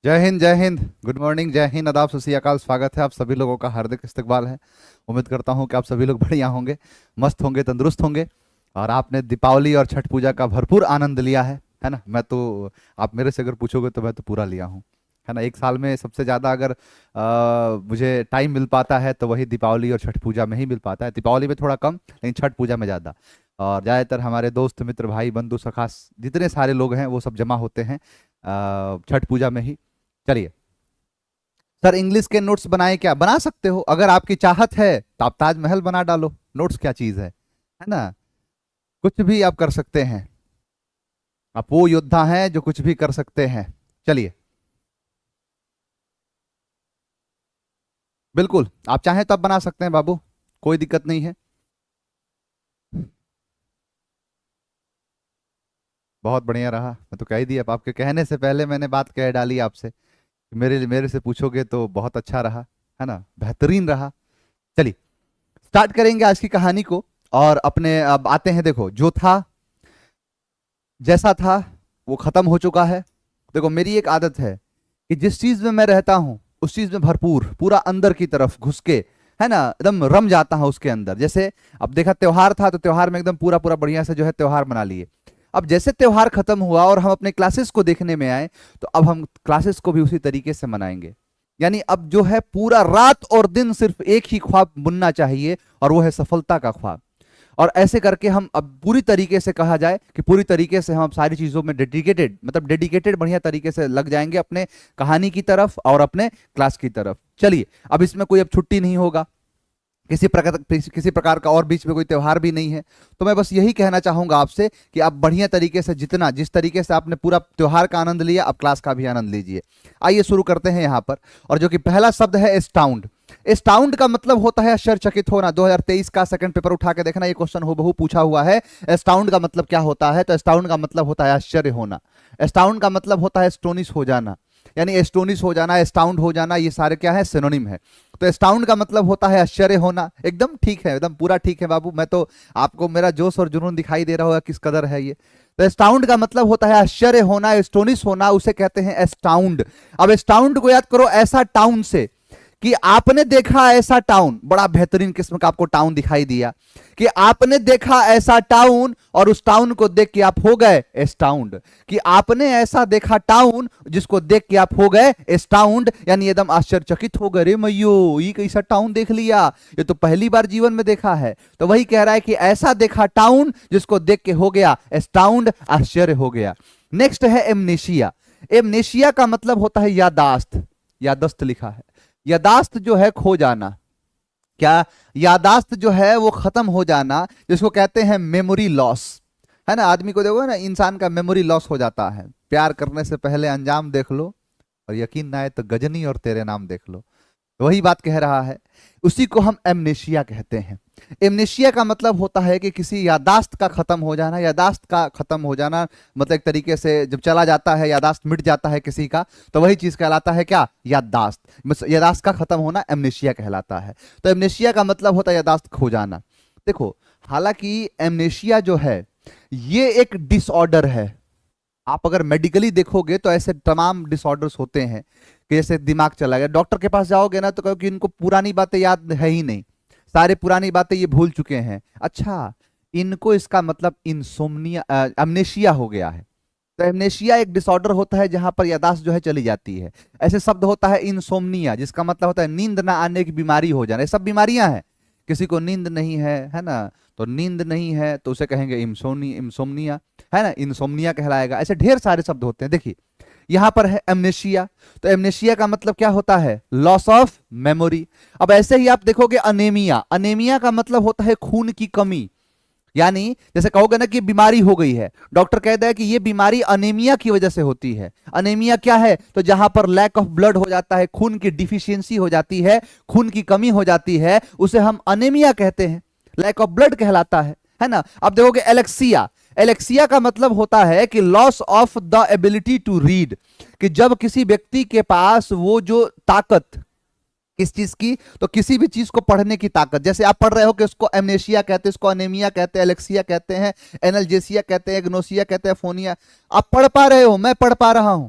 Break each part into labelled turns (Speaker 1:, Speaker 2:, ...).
Speaker 1: जय हिंद जय Hind. Good morning, जय हिंद, आदाब, सत श्री अकाल। स्वागत है आप सभी लोगों का, हार्दिक इस्तकबाल है। उम्मीद करता हूं कि आप सभी लोग बढ़िया होंगे, मस्त होंगे, तंदुरुस्त होंगे और आपने दीपावली और छठ पूजा का भरपूर आनंद लिया है ना। मैं तो, आप मेरे से अगर पूछोगे तो मैं तो पूरा लिया हूँ, है ना। एक साल में सबसे ज़्यादा अगर मुझे टाइम मिल पाता है तो वही दीपावली और छठ पूजा में ही मिल पाता है। दीपावली में थोड़ा कम, लेकिन छठ पूजा में ज़्यादा। और ज़्यादातर हमारे दोस्त मित्र भाई बंधु सखा जितने सारे लोग हैं वो सब जमा होते हैं छठ पूजा में ही। चलिए सर, इंग्लिश के नोट्स बनाए क्या? बना सकते हो, अगर आपकी चाहत है तो आप ताजमहल बना डालो। नोट्स क्या चीज है ना। कुछ भी आप कर सकते हैं, आप वो योद्धा हैं जो कुछ भी कर सकते हैं। चलिए, बिल्कुल आप चाहें तो आप बना सकते हैं बाबू, कोई दिक्कत नहीं है। बहुत बढ़िया रहा, मैं तो कह ही दिया, अब आपके कहने से पहले मैंने बात कह डाली आपसे। मेरे मेरे से पूछोगे तो बहुत अच्छा रहा, है ना, बेहतरीन रहा। चलिए स्टार्ट करेंगे आज की कहानी को। और अपने अब आते हैं, देखो जो था जैसा था वो खत्म हो चुका है। देखो मेरी एक आदत है कि जिस चीज में मैं रहता हूं उस चीज में भरपूर पूरा अंदर की तरफ घुस के, है ना, एकदम रम जाता हूं उसके अंदर। जैसे अब देखा त्योहार था तो त्योहार में एकदम पूरा पूरा बढ़िया से जो है त्योहार मना लिए। अब जैसे त्योहार खत्म हुआ और हम अपने क्लासेस को देखने में आए, तो अब हम क्लासेस को भी उसी तरीके से मनाएंगे। यानी अब जो है पूरा रात और दिन सिर्फ एक ही ख्वाब बुनना चाहिए, और वो है सफलता का ख्वाब। और ऐसे करके हम अब पूरी तरीके से कहा जाए कि पूरी तरीके से हम सारी चीजों में डेडिकेटेड, मतलब डेडिकेटेड बढ़िया तरीके से लग जाएंगे अपने कहानी की तरफ और अपने क्लास की तरफ। चलिए, अब इसमें कोई अब छुट्टी नहीं होगा, किसी प्रकार का और बीच में कोई त्योहार भी नहीं है। तो मैं बस यही कहना चाहूंगा आपसे कि आप बढ़िया तरीके से, जितना जिस तरीके से आपने पूरा त्योहार का आनंद लिया, आप क्लास का भी आनंद लीजिए। आइए शुरू करते हैं यहाँ पर। और जो कि पहला शब्द है एस्टाउंड। एस्टाउंड का मतलब होता है आश्चर्यचकित होना। 2023 का सेकंड पेपर उठा के देखना, ये क्वेश्चन हूबहू पूछा हुआ है। एस्टाउंड का मतलब क्या होता है? तो एस्टाउंड का मतलब होता है आश्चर्य होना। एस्टाउंड का मतलब होता है एस्टोनिश हो जाना। यानी एस्टोनिश हो जाना, एस्टाउंड हो जाना, ये सारे क्या है? सिनोनिम है। तो एस्टाउंड का मतलब होता है आश्चर्य होना। एकदम ठीक है, एकदम पूरा ठीक है बाबू। मैं तो, आपको मेरा जोश और जुनून दिखाई दे रहा होगा किस कदर है ये। तो एस्टाउंड का मतलब होता है आश्चर्य होना, एस्टोनिश होना, उसे कहते हैं एस्टाउंड। अब एस्टाउंड को याद करो ऐसा टाउन से कि आपने देखा ऐसा टाउन, बड़ा बेहतरीन किस्म का आपको टाउन दिखाई दिया, कि आपने देखा ऐसा टाउन और उस टाउन को देख के आप हो गए एस्टाउंड। कि आपने ऐसा देखा टाउन जिसको देख के आप हो गए एस्टाउंड, यानी एकदम आश्चर्यचकित हो गए, रे मैयो ये कैसा टाउन देख लिया, ये तो पहली बार जीवन में देखा है। तो वही कह रहा है कि ऐसा देखा टाउन जिसको देख के हो गया एस्टाउंड, आश्चर्य हो गया। नेक्स्ट है एमनेशिया। एमनेशिया का मतलब होता है यादाश्त। यादस्त लिखा है। यादाश्त जो है खो जाना। क्या? यादाश्त जो है वो खत्म हो जाना, जिसको कहते हैं मेमोरी लॉस, है ना। आदमी को देखो ना, इंसान का मेमोरी लॉस हो जाता है। प्यार करने से पहले अंजाम देख लो, और यकीन ना आए तो गजनी और तेरे नाम देख लो। तो वही बात कह रहा है, उसी को हम एमनेशिया कहते हैं। एमनेशिया का मतलब होता है कि किसी यादाश्त का खत्म हो जाना। यादाश्त का खत्म हो जाना मतलब एक तरीके से जब चला जाता है, यादाश्त मिट जाता है किसी का, तो वही चीज कहलाता है क्या? यादाश्त। यादाश्त का खत्म होना एमनेशिया कहलाता है। तो एमनेशिया का मतलब होता है यादाश्त खो जाना। देखो, हालांकि एमनेशिया जो है ये एक डिसऑर्डर है। आप अगर मेडिकली देखोगे तो ऐसे तमाम डिसऑर्डर्स होते हैं कि जैसे दिमाग चला गया, डॉक्टर के पास जाओगे ना तो कहोगे इनको पुरानी बातें याद है ही नहीं, सारे पुरानी बातें ये भूल चुके हैं। अच्छा, इनको इसका मतलब इंसोम्निया, अमनेशिया हो गया है। तो एमनेशिया एक डिसऑर्डर होता है जहां पर याददाश्त जो है चली जाती है। ऐसे शब्द होता है इंसोम्निया, जिसका मतलब होता है नींद ना आने की बीमारी हो जाना। ये सब बीमारियां हैं। किसी को नींद नहीं है ना, तो नींद नहीं है तो उसे कहेंगे इंसोम्निया, है ना, इंसोम्निया कहलाएगा। ऐसे ढेर सारे शब्द होते हैं। देखिए यहां पर है एमनेशिया। तो एमनेशिया का मतलब क्या होता है? Loss of memory. अब ऐसे ही आप देखोगे अनेमिया। अनेमिया का मतलब होता है खून की कमी। यानी जैसे कहोगे ना कि बीमारी हो गई है, डॉक्टर कहता है कि ये बीमारी अनेमिया की वजह से होती है। अनेमिया क्या है? तो जहां पर लैक ऑफ ब्लड हो जाता है, खून की डिफिशियंसी हो जाती है, खून की कमी हो जाती है, उसे हम अनेमिया कहते हैं, लैक ऑफ ब्लड कहलाता है ना। अब देखोगे एलेक्सिया। एलेक्सिया का मतलब होता है कि loss of the ability to read. कि जब किसी व्यक्ति के पास वो जो ताकत, किस चीज की? तो किसी भी चीज को पढ़ने की ताकत। जैसे आप पढ़ रहे हो कि उसको एमनेशिया कहते हैं, उसको अनेमिया कहते हैं, एलेक्सिया कहते हैं, एनल्जेसिया कहते हैं, एग्नोसिया कहते हैं, फोनिया। आप पढ़ पा रहे हो, मैं पढ़ पा रहा हूं।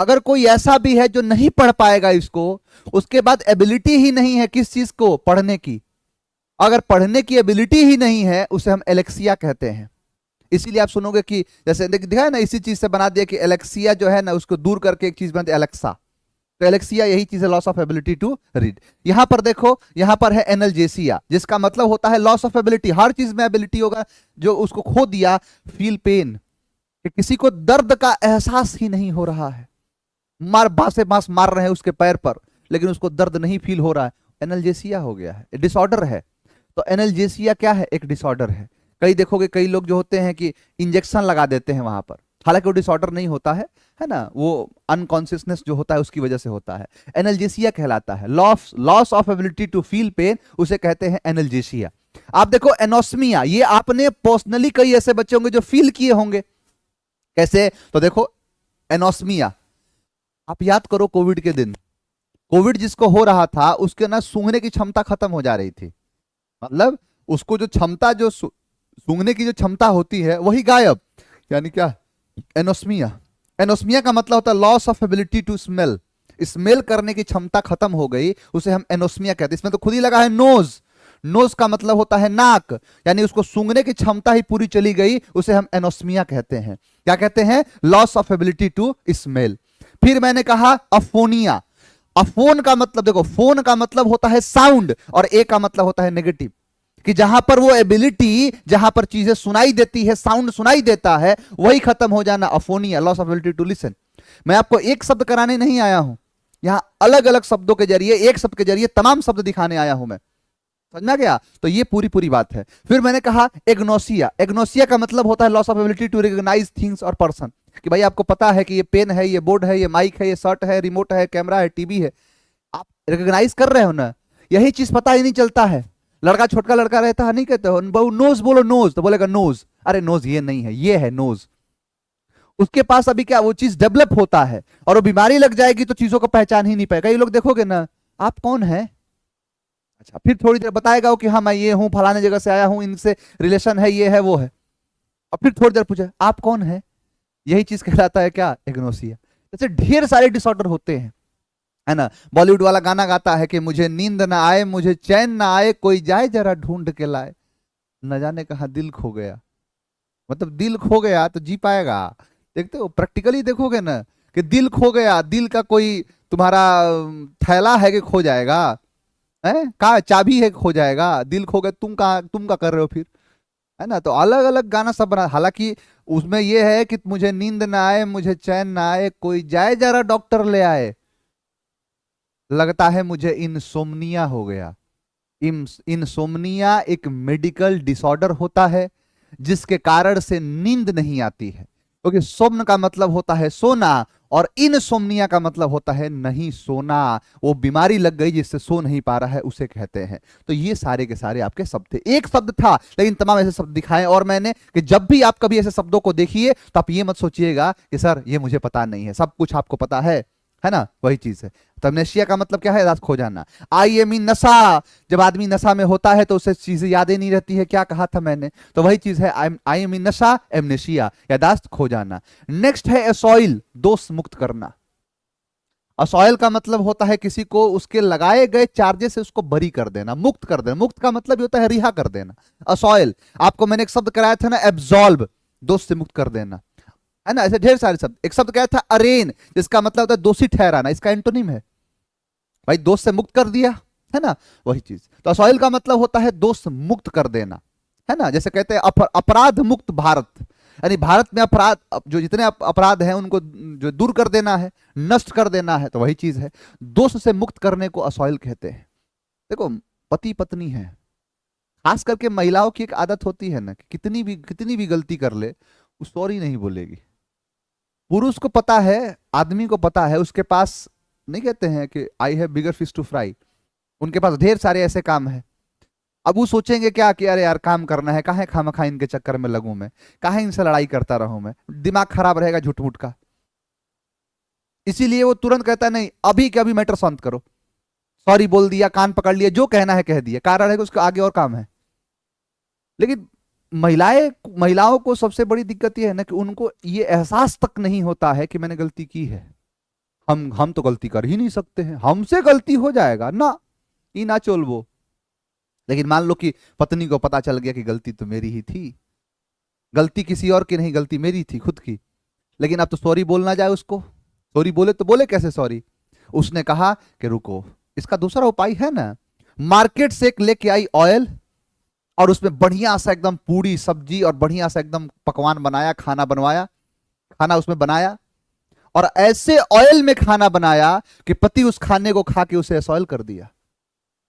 Speaker 1: अगर कोई ऐसा भी है जो नहीं पढ़ पाएगा इसको, उसके बाद एबिलिटी ही नहीं है किस चीज को पढ़ने की, अगर पढ़ने की एबिलिटी ही नहीं है, उसे हम एलेक्सिया कहते हैं। इसीलिए आप सुनोगे कि जैसे दिखा है ना, इसी चीज से बना दिया कि एलेक्सिया जो है ना उसको दूर करके एक चीज बनती है एलेक्सा। तो एलेक्सिया यही चीज है, loss of ability to read. यहां पर देखो, यहां पर है एनल्जेसिया, जिसका मतलब होता है लॉस ऑफ एबिलिटी, हर चीज में एबिलिटी होगा, जो उसको खो दिया। फील पेन, कि किसी को दर्द का एहसास ही नहीं हो रहा है, मार बांसे बांस मार रहे हैं उसके पैर पर, लेकिन उसको दर्द नहीं फील हो रहा है, एनल्जेसिया हो गया है, डिसऑर्डर है। तो एनल्जेसिया क्या है? एक डिसऑर्डर है। कई देखोगे कई लोग जो होते हैं कि इंजेक्शन लगा देते हैं वहां पर, हालांकि वो डिसऑर्डर नहीं होता है ना, वो अनकॉन्शियसनेस जो होता है उसकी वजह से होता है। एनल्जेसिया कहलाता है, loss of ability to feel pain, उसे कहते हैं एनल्जेसिया। आप देखो एनोस्मिया, ये आपने पर्सनली कई ऐसे बच्चे होंगे जो फील किए होंगे। कैसे? तो देखो एनोस्मिया, आप याद करो कोविड के दिन, कोविड जिसको हो रहा था उसके ना सूंघने की क्षमता खत्म हो जा रही थी, मतलब उसको जो क्षमता, जो सूंघने की जो क्षमता होती है वही गायब, यानी क्या? एनोस्मिया। एनोस्मिया का मतलब होता है loss of ability to smell, smell करने की क्षमता खत्म हो गई, उसे हम एनोस्मिया कहते हैं। इसमें तो खुद ही लगा है नोज, नोज का मतलब होता है नाक, यानी उसको सूंघने की क्षमता ही पूरी चली गई, उसे हम एनोस्मिया कहते हैं। क्या कहते हैं? Loss of ability to smell. फिर मैंने कहा अफोनिया। अफोन का मतलब देखो, फोन का मतलब होता है साउंड और ए का मतलब होता है नेगेटिव, कि जहां पर वो एबिलिटी, जहां पर चीजें सुनाई देती है, साउंड सुनाई देता है, वही खत्म हो जाना, aphonia, loss of ability to listen. मैं आपको एक शब्द कराने नहीं आया हूं, यहां अलग अलग शब्दों के जरिए, एक शब्द के जरिए तमाम शब्द दिखाने आया हूं मैं, समझना गया? तो ये पूरी पूरी बात है। फिर मैंने कहा एग्नोसिया। एग्नोसिया का मतलब होता है loss of ability to recognise things और पर्सन, कि भाई आपको पता है कि ये पेन है, ये बोर्ड है, ये माइक है, ये शर्ट है, रिमोट है, कैमरा है, टीवी है, आप रिकॉग्नाइज कर रहे हो ना, यही चीज पता ही नहीं चलता है। लड़का, छोटका लड़का रहता है, नहीं कहते हो बहु नोज, बोलो नोज, तो बोलेगा नोज, अरे नोज ये नहीं है, ये है नोज। उसके पास अभी क्या वो चीज डेवलप होता है, और वो बीमारी लग जाएगी तो चीजों को पहचान ही नहीं पाएगा। ये लोग देखोगे ना, आप कौन है? अच्छा, फिर थोड़ी देर बताएगा कि हाँ मैं ये हूं, फलाने जगह से आया हूं, इनसे रिलेशन है, ये है, वो है, और फिर थोड़ी देर पूछे आप कौन है। यही चीज कहलाता है क्या? एग्नोसिया। जैसे ढेर सारे डिसऑर्डर होते हैं, है ना। बॉलीवुड वाला गाना गाता है कि मुझे नींद ना आए, मुझे चैन ना आए, कोई जाए जरा ढूंढ के लाए, न जाने कहाँ दिल खो गया। मतलब दिल खो गया तो जी पाएगा? देखते हो, प्रैक्टिकली देखोगे ना कि दिल खो गया, दिल का कोई तुम्हारा थैला है कि खो जाएगा? है कहा चाबी है खो जाएगा? दिल खो गया, तुम का कर रहे हो फिर, है ना। तो अलग अलग गाना सब बना, हालांकि उसमें यह है कि मुझे नींद ना आए, मुझे चैन ना आए, कोई जाए जरा डॉक्टर ले आए, लगता है मुझे इंसोम्निया हो गया। इंसोम्निया एक मेडिकल डिसऑर्डर होता है जिसके कारण से नींद नहीं आती है, क्योंकि सोम्न का मतलब होता है सोना और इनसोम्निया का मतलब होता है नहीं सोना। वो बीमारी लग गई जिससे सो नहीं पा रहा है, उसे कहते हैं। तो ये सारे के सारे आपके शब्द थे, एक शब्द था लेकिन तमाम ऐसे शब्द दिखाए। और मैंने कि जब भी आप कभी ऐसे शब्दों को देखिए तो आप ये मत सोचिएगा कि सर ये मुझे पता नहीं है, सब कुछ आपको पता है ना, वही चीज है। तो अमनेशिया का मतलब क्या है? रात खो जाना। आई एम इन नशा, जब आदमी नशा में होता है तो उसे चीजें यादें नहीं रहती है, क्या कहा था मैंने, तो वही चीज है आई एम इन नशा, एमनेशिया, यादाश्त खो जाना। नेक्स्ट है असॉइल, दोष मुक्त करना। असॉइल का मतलब होता है किसी को उसके लगाए गए चार्जेस से उसको बरी कर देना, मुक्त कर देना। मुक्त का मतलब होता है रिहा कर देना। असॉइल, आपको मैंने एक शब्द कराया था ना, एब्सॉल्व, दोष से मुक्त कर देना, है ना। ऐसे ढेर सारे शब्द। एक शब्द क्या था? अरेन, जिसका मतलब होता है दोषी ठहराना, इसका एंटोनिम है भाई, दोष से मुक्त कर दिया, है ना, वही चीज। तो असॉइल का मतलब होता है दोष मुक्त कर देना, है ना। जैसे कहते हैं अपराध मुक्त भारत, यानी भारत में अपराध, जो जितने अपराध हैं उनको जो दूर कर देना है, नष्ट कर देना है, तो वही चीज है। दोष से मुक्त करने को असॉइल कहते हैं। देखो, पति पत्नी है, खास करके महिलाओं की एक आदत होती है ना कि कितनी भी गलती कर ले, वो सॉरी नहीं बोलेगी। पुरुष को पता है, आदमी को पता है, उसके पास नहीं कहते हैं कि I have bigger fish to fry, उनके पास ढेर सारे ऐसे काम है। अब वो सोचेंगे क्या कि अरे यार काम करना है, काहे खामखा इनके चक्कर में लगूं मैं, काहे इनसे लड़ाई करता रहूं मैं, दिमाग खराब रहेगा झूठ-मूठ का। इसीलिए वो तुरंत कहता है नहीं, अभी के अभी मैटर शांत करो, सॉरी बोल दिया, कान पकड़ लिया, जो कहना है कह दिया, कारण है कि उसके आगे और काम है। लेकिन महिलाओं को सबसे बड़ी दिक्कत यह है ना कि उनको ये एहसास तक नहीं होता है कि मैंने गलती की है। हम तो गलती कर ही नहीं सकते हैं, हमसे गलती हो जाएगा ना, ई ना चोलबो। लेकिन मान लो कि पत्नी को पता चल गया कि गलती तो मेरी ही थी, गलती किसी और की नहीं, गलती मेरी थी खुद की, लेकिन अब तो सॉरी बोलना जाए उसको, सॉरी बोले तो बोले कैसे सॉरी? उसने कहा कि रुको, इसका दूसरा उपाय है ना, मार्केट से एक लेके आई ऑयल और उसमें बढ़िया सा एकदम पूरी सब्जी और बढ़िया सा एकदम पकवान बनाया, खाना बनवाया, खाना उसमें बनाया और ऐसे ऑयल में खाना बनाया कि पति उस खाने को खा के उसे असॉयल कर दिया।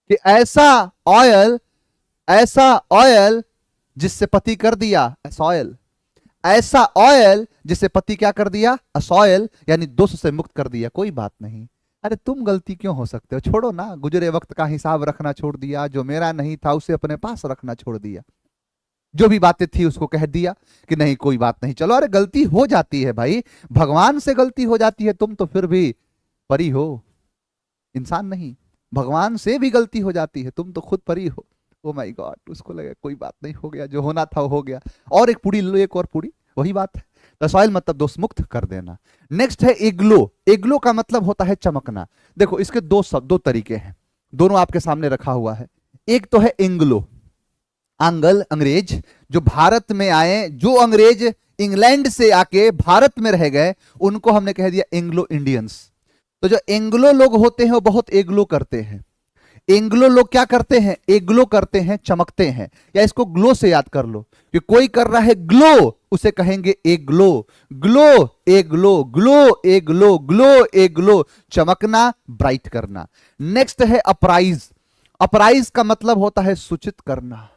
Speaker 1: कि ऐसा ऑयल जिससे पति कर दिया असॉयल, ऐसा ऑयल जिससे पति क्या कर दिया असॉयल, यानी दोष से मुक्त कर दिया। कोई बात नहीं, अरे तुम गलती क्यों हो सकते हो, छोड़ो ना, गुजरे वक्त का हिसाब रखना छोड़ दिया, जो मेरा नहीं था उसे अपने पास रखना छोड़ दिया, जो भी बातें थी उसको कह दिया कि नहीं कोई बात नहीं, चलो, अरे गलती हो जाती है भाई, भगवान से गलती हो जाती है, तुम तो फिर भी परी हो, इंसान नहीं, भगवान से भी गलती हो जाती है, तुम तो खुद परी हो। ओ माय गॉड, उसको लगा कोई बात नहीं, हो गया जो होना था वो हो गया, और एक पूरी लो, एक और पूरी, वही बात है। तो सॉइल मतलब दोष मुक्त कर देना। नेक्स्ट है एग्लो। एग्लो का मतलब होता है चमकना। देखो इसके दो तरीके हैं, दोनों आपके सामने रखा हुआ है। एक तो है एंग्लो, आंगल अंग्रेज, जो भारत में आए, जो अंग्रेज इंग्लैंड से आके भारत में रह गए, उनको हमने कह दिया एंग्लो इंडियंस। तो जो एंग्लो लोग होते हैं वो बहुत एग्लो करते हैं। एंग्लो लोग क्या करते हैं, एग्लो करते हैं, चमकते हैं, या इसको ग्लो से याद कर लो कि कोई कर रहा है ग्लो, उसे कहेंगे एग्लो, ग्लो एग्लो, ग्लो एग्लो, ग्लो एग्लो, चमकना, ब्राइट करना। नेक्स्ट है अपराइज। अपराइज का मतलब होता है सूचित करना,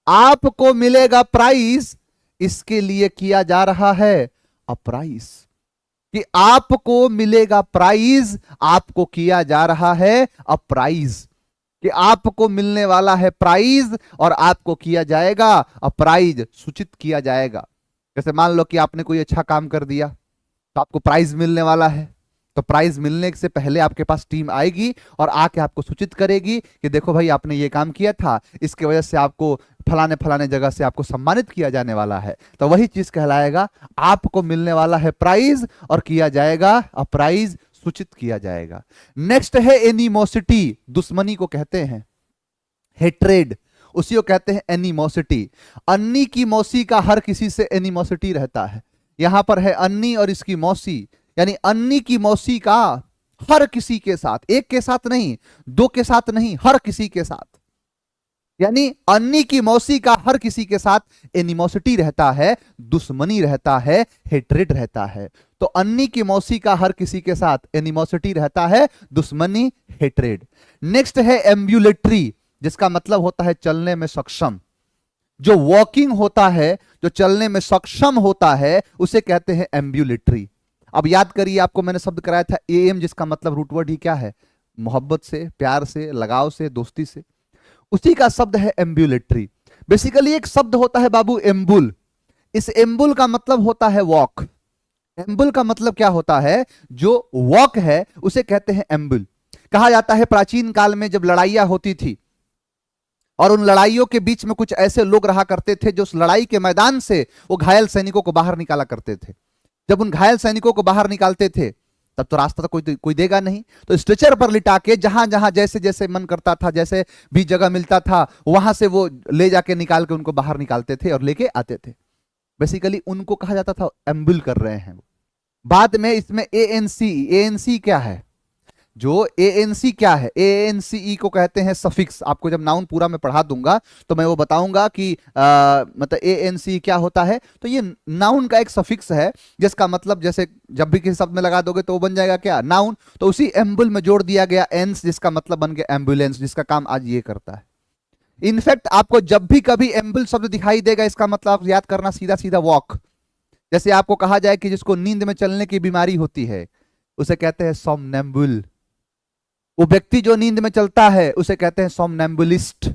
Speaker 1: आपको मिलेगा प्राइज, इसके लिए किया जा रहा है अपराइज, कि आपको मिलेगा प्राइज, आपको किया जा रहा है अपराइज, कि आपको मिलने वाला है प्राइज और आपको किया जाएगा अपराइज, सूचित किया जाएगा। जैसे मान लो कि आपने कोई अच्छा काम कर दिया तो आपको प्राइज मिलने वाला है, तो प्राइज मिलने से पहले आपके पास टीम आएगी और आके आपको सूचित करेगी कि देखो भाई आपने ये काम किया था, इसके वजह से आपको फलाने फलाने जगह से आपको सम्मानित किया जाने वाला है। तो वही चीज कहलाएगा, आपको मिलने वाला है प्राइज और किया जाएगा अपराइज, सूचित किया जाएगा। नेक्स्ट है एनिमोसिटी, दुश्मनी को कहते हैं, हेट्रेड, उसी को कहते हैं एनिमोसिटी। अन्नी की मौसी का हर किसी से एनिमोसिटी रहता है। यहां पर है अन्नी और इसकी मौसी, यानी अन्नी की मौसी का हर किसी के साथ, एक के साथ नहीं, दो के साथ नहीं, हर किसी के साथ, यानी अन्नी की मौसी का हर किसी के साथ एनिमोसिटी रहता है, दुश्मनी रहता है, हेट्रेड रहता है। तो अन्नी की मौसी का हर किसी के साथ एनिमोसिटी रहता है, दुश्मनी, हेट्रेड। नेक्स्ट है एम्ब्यूलेटरी, जिसका मतलब होता है चलने में सक्षम। जो वॉकिंग होता है, जो चलने में सक्षम होता है, उसे कहते हैं एम्ब्यूलेटरी। अब याद करिए, आपको मैंने शब्द कराया था एएम, जिसका मतलब रूटवर्ड ही क्या है, मोहब्बत से, प्यार से, लगाव से, दोस्ती से, उसी का शब्द है एम्ब्यूलेटरी। बेसिकली एक शब्द होता है बाबू एम्बुल, इस एम्बुल का मतलब होता है वॉक। एम्बुल का मतलब क्या होता है, जो वॉक है उसे कहते हैं एम्बुल। कहा जाता है प्राचीन काल में जब लड़ाइयां होती थी और उन लड़ाइयों के बीच में कुछ ऐसे लोग रहा करते थे जो उस लड़ाई के मैदान से वो घायल सैनिकों को बाहर निकाला करते थे। जब उन घायल सैनिकों को बाहर निकालते थे तब तो रास्ता तो कोई देगा नहीं, तो स्ट्रेचर पर लिटा के जहां जहां जैसे जैसे मन करता था, जैसे भी जगह मिलता था, वहां से वो ले जाके निकाल के उनको बाहर निकालते थे और लेके आते थे। बेसिकली उनको कहा जाता था एम्बुल कर रहे हैं। बाद में इसमें एएनसी, एएनसी क्या है, जो एएनसी क्या है, एएनसीई को कहते हैं सफिक्स। आपको जब नाउन पूरा मैं पढ़ा दूंगा तो मैं वो बताऊंगा कि मतलब एएनसी क्या होता है। तो ये नाउन का एक सफिक्स है, जिसका मतलब जैसे जब भी किसी शब्द में लगा दोगे तो वो बन जाएगा क्या, नाउन। तो उसी एम्बुल में जोड़ दिया गया एंस, जिसका मतलब बन गया एम्बुलेंस, जिसका काम आज ये करता है। इनफैक्ट आपको जब भी कभी एम्बुल शब्द दिखाई देगा, इसका मतलब आप याद करना सीधा सीधा वॉक। जैसे आपको कहा जाए कि जिसको नींद में चलने की बीमारी होती है उसे कहते हैं सोमनैम्बुल, वो व्यक्ति जो नींद में चलता है उसे कहते हैं सोमनैम्बुलिस्ट।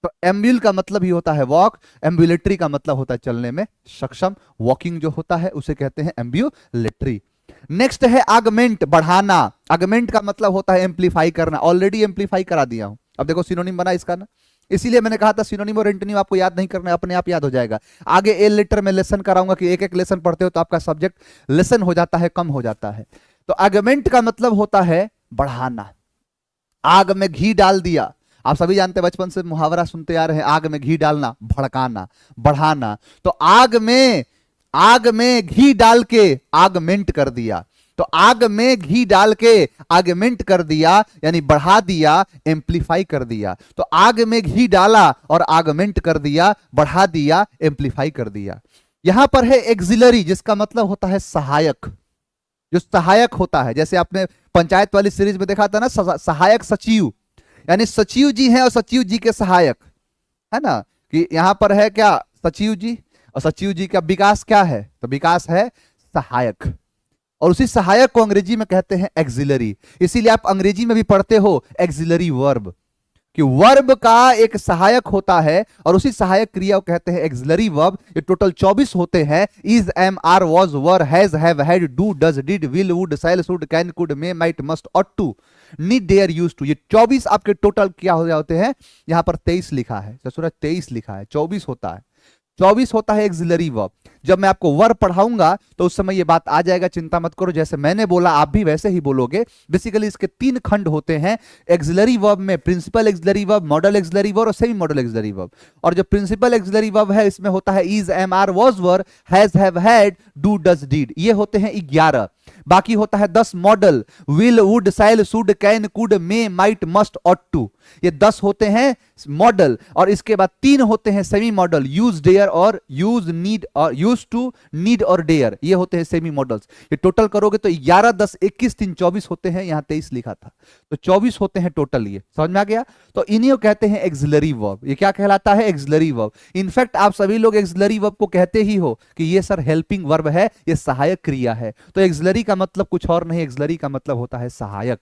Speaker 1: तो एम्ब्यूल का मतलब ही होता है वॉक, एम्ब्यूलेटरी का मतलब होता है चलने में सक्षम, वॉकिंग जो होता है उसे कहते हैं एम्ब्यूलेटरी। नेक्स्ट है आगमेंट, बढ़ाना। आगमेंट का मतलब होता है एम्पलीफाई करना, ऑलरेडी एम्पलीफाई करा दिया हूं। अब देखो सिनोनिम बना इसका ना, इसीलिए मैंने कहा था सिनोनिम और एंटोनिम आपको याद नहीं करना है, अपने आप याद हो जाएगा। आगे ए लेटर में लेसन कराऊंगा कि एक एक लेसन पढ़ते हो तो आपका सब्जेक्ट लेसन हो जाता है, कम हो जाता है। तो ऑगमेंट का मतलब होता है बढ़ाना। आग में घी डाल दिया, आप सभी जानते हैं, बचपन से मुहावरा सुनते आ रहे हैं, आग में घी डालना, भड़काना, बढ़ाना। तो आग में घी डाल के आगमेंट कर दिया। तो आग में घी डाल के आगमेंट कर दिया यानी बढ़ा दिया, एम्पलीफाई कर दिया। तो आग में घी डाला और आगमेंट कर दिया, बढ़ा दिया, एम्पलीफाई कर दिया। यहां पर है एक्सिलरी, जिसका मतलब होता है सहायक। जो सहायक होता है, जैसे आपने पंचायत वाली सीरीज में देखा था ना, सहायक सचिव, यानी सचिव जी हैं और सचिव जी के सहायक, है ना। कि यहां पर है क्या, सचिव जी, और सचिव जी का विकास क्या है, तो विकास है सहायक। और उसी सहायक को अंग्रेजी में कहते हैं एक्सिलरी। इसीलिए आप अंग्रेजी में भी पढ़ते हो एक्सिलरी वर्ब, कि वर्ब का एक सहायक होता है और उसी सहायक क्रिया को कहते हैं एक्सिलरी वर्ब। ये टोटल 24 होते हैं, is, am, are, was, were, has, have, had, do, does, did, will, would, shall, should, can, could, may, might, must, ought to, need, dare, use to. ये 24 आपके टोटल क्या हो जाते हैं, यहां पर 23 लिखा है, ससुरा 23 लिखा है, 24 होता है। 24 होता है एक्सिलरी वर्ब। जब मैं आपको वर्ब पढ़ाऊंगा तो उस समय ये बात आ जाएगा, चिंता मत करो, जैसे मैंने बोला आप भी वैसे ही बोलोगे। बेसिकली इसके 3 खंड होते हैं एक्सिलरी वर्ब में, principal auxiliary verb, modal auxiliary verb और सेमी मॉडल एक्सिलरी वर्ब। और जो प्रिंसिपल एक्सिलरी वर्ब है इसमें होता है is, am, are, was, were, has, have, had, do, does, did, ये होते हैं 11। बाकी होता है 10 modal, will, would, shall, should, can, could, may, might, must, ought to, ये 10 होते हैं मॉडल। और इसके बाद 3 होते हैं सेमी मॉडल, यूज, डेयर और यूज, नीड और यूज टू, नीड और डेयर, ये होते हैं सेमी मॉडल्स। ये टोटल करोगे तो 11, 10, 21, 3, 24 होते हैं, यहां 23 लिखा था, तो 24 होते हैं टोटल। ये समझ में आ गया। तो इन्हीं को कहते हैं एक्सिलरी वर्ब। ये क्या कहलाता है, एक्सिलरी वर्ब। इनफैक्ट आप सभी लोग एक्सिलरी वर्ब को कहते ही हो कि ये सर हेल्पिंग वर्ब है, ये सहायक क्रिया है। तो एक्सिलरी का मतलब कुछ और नहीं, एक्सिलरी का मतलब होता है सहायक।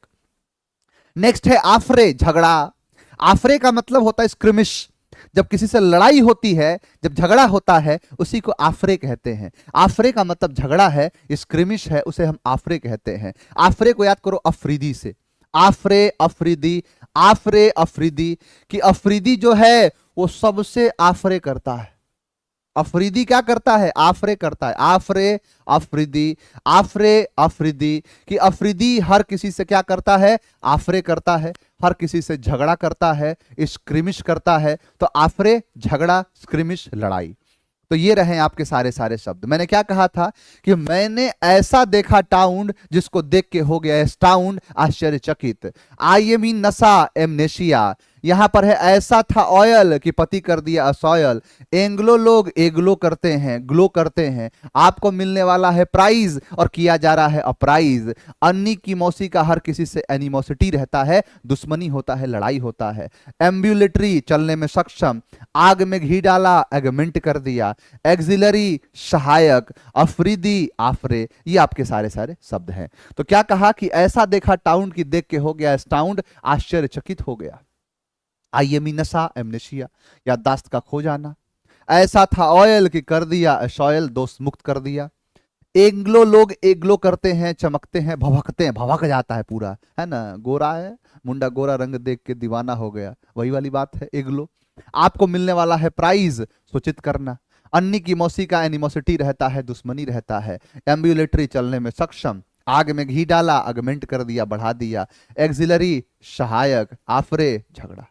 Speaker 1: नेक्स्ट है आफरे, झगड़ा। आफरे का मतलब होता है स्क्रिमिश। जब किसी से लड़ाई होती है, जब झगड़ा होता है, उसी को आफरे कहते हैं। आफरे का मतलब झगड़ा है, स्क्रिमिश है, उसे हम आफरे कहते हैं। आफरे को याद करो अफरीदी से, आफरे, अफरीदी, आफरे, अफरीदी। कि अफरीदी जो है वो सबसे आफरे करता है। अफरीदी क्या करता है, आफरे करता है। आफरे, अफरीदी, आफरे, अफरीदी। कि अफरीदी हर किसी से क्या करता है, आफरे करता है, हर किसी से झगड़ा करता है, स्क्रिमिश करता है। तो आफरे, झगड़ा, स्क्रिमिश, लड़ाई। तो ये रहे आपके सारे सारे शब्द। मैंने क्या कहा था कि मैंने ऐसा देखा टाउन जिसको देख के हो गया स्टाउंड, आश्चर्यचकित। आई एम इन नशा, एमनेशिया। यहां पर है ऐसा था ऑयल कि पति कर दिया असॉयल। एंग्लो लोग एग्लो करते हैं, ग्लो करते हैं। आपको मिलने वाला है प्राइज और किया जा रहा है अप्राइज। अन्नी की मौसी का हर किसी से एनिमोसिटी रहता है, दुश्मनी होता है, लड़ाई होता है। एम्ब्यूलेटरी, चलने में सक्षम। आग में घी डाला, एगमेंट कर दिया। एक्सिलरी, सहायक। अफरीदी, आफरे। ये आपके सारे सारे शब्द हैं। तो क्या कहा कि ऐसा देखा टाउन की देख के हो गया स्टाउंड, आश्चर्यचकित हो गया। आईएमई नशा, एमनेशिया, याददाश्त का खो जाना। ऐसा था ऑयल कि कर दिया सॉयल, दोष मुक्त कर दिया। एंग्लो लोग एग्लो करते हैं, चमकते हैं, भभकते हैं, भभक जाता है पूरा, है ना। गोरा है मुंडा, गोरा रंग देख के दीवाना हो गया, वही वाली बात है एग्लो। आपको मिलने वाला है प्राइज, सूचित करना। अन्नी की मौसी का एनिमोसिटी रहता है, दुश्मनी रहता है। एम्ब्यूलेटरी, चलने में सक्षम। आग में घी डाला, अगमेंट कर दिया, बढ़ा दिया। एक्सिलरी, सहायक। आफरे, झगड़ा।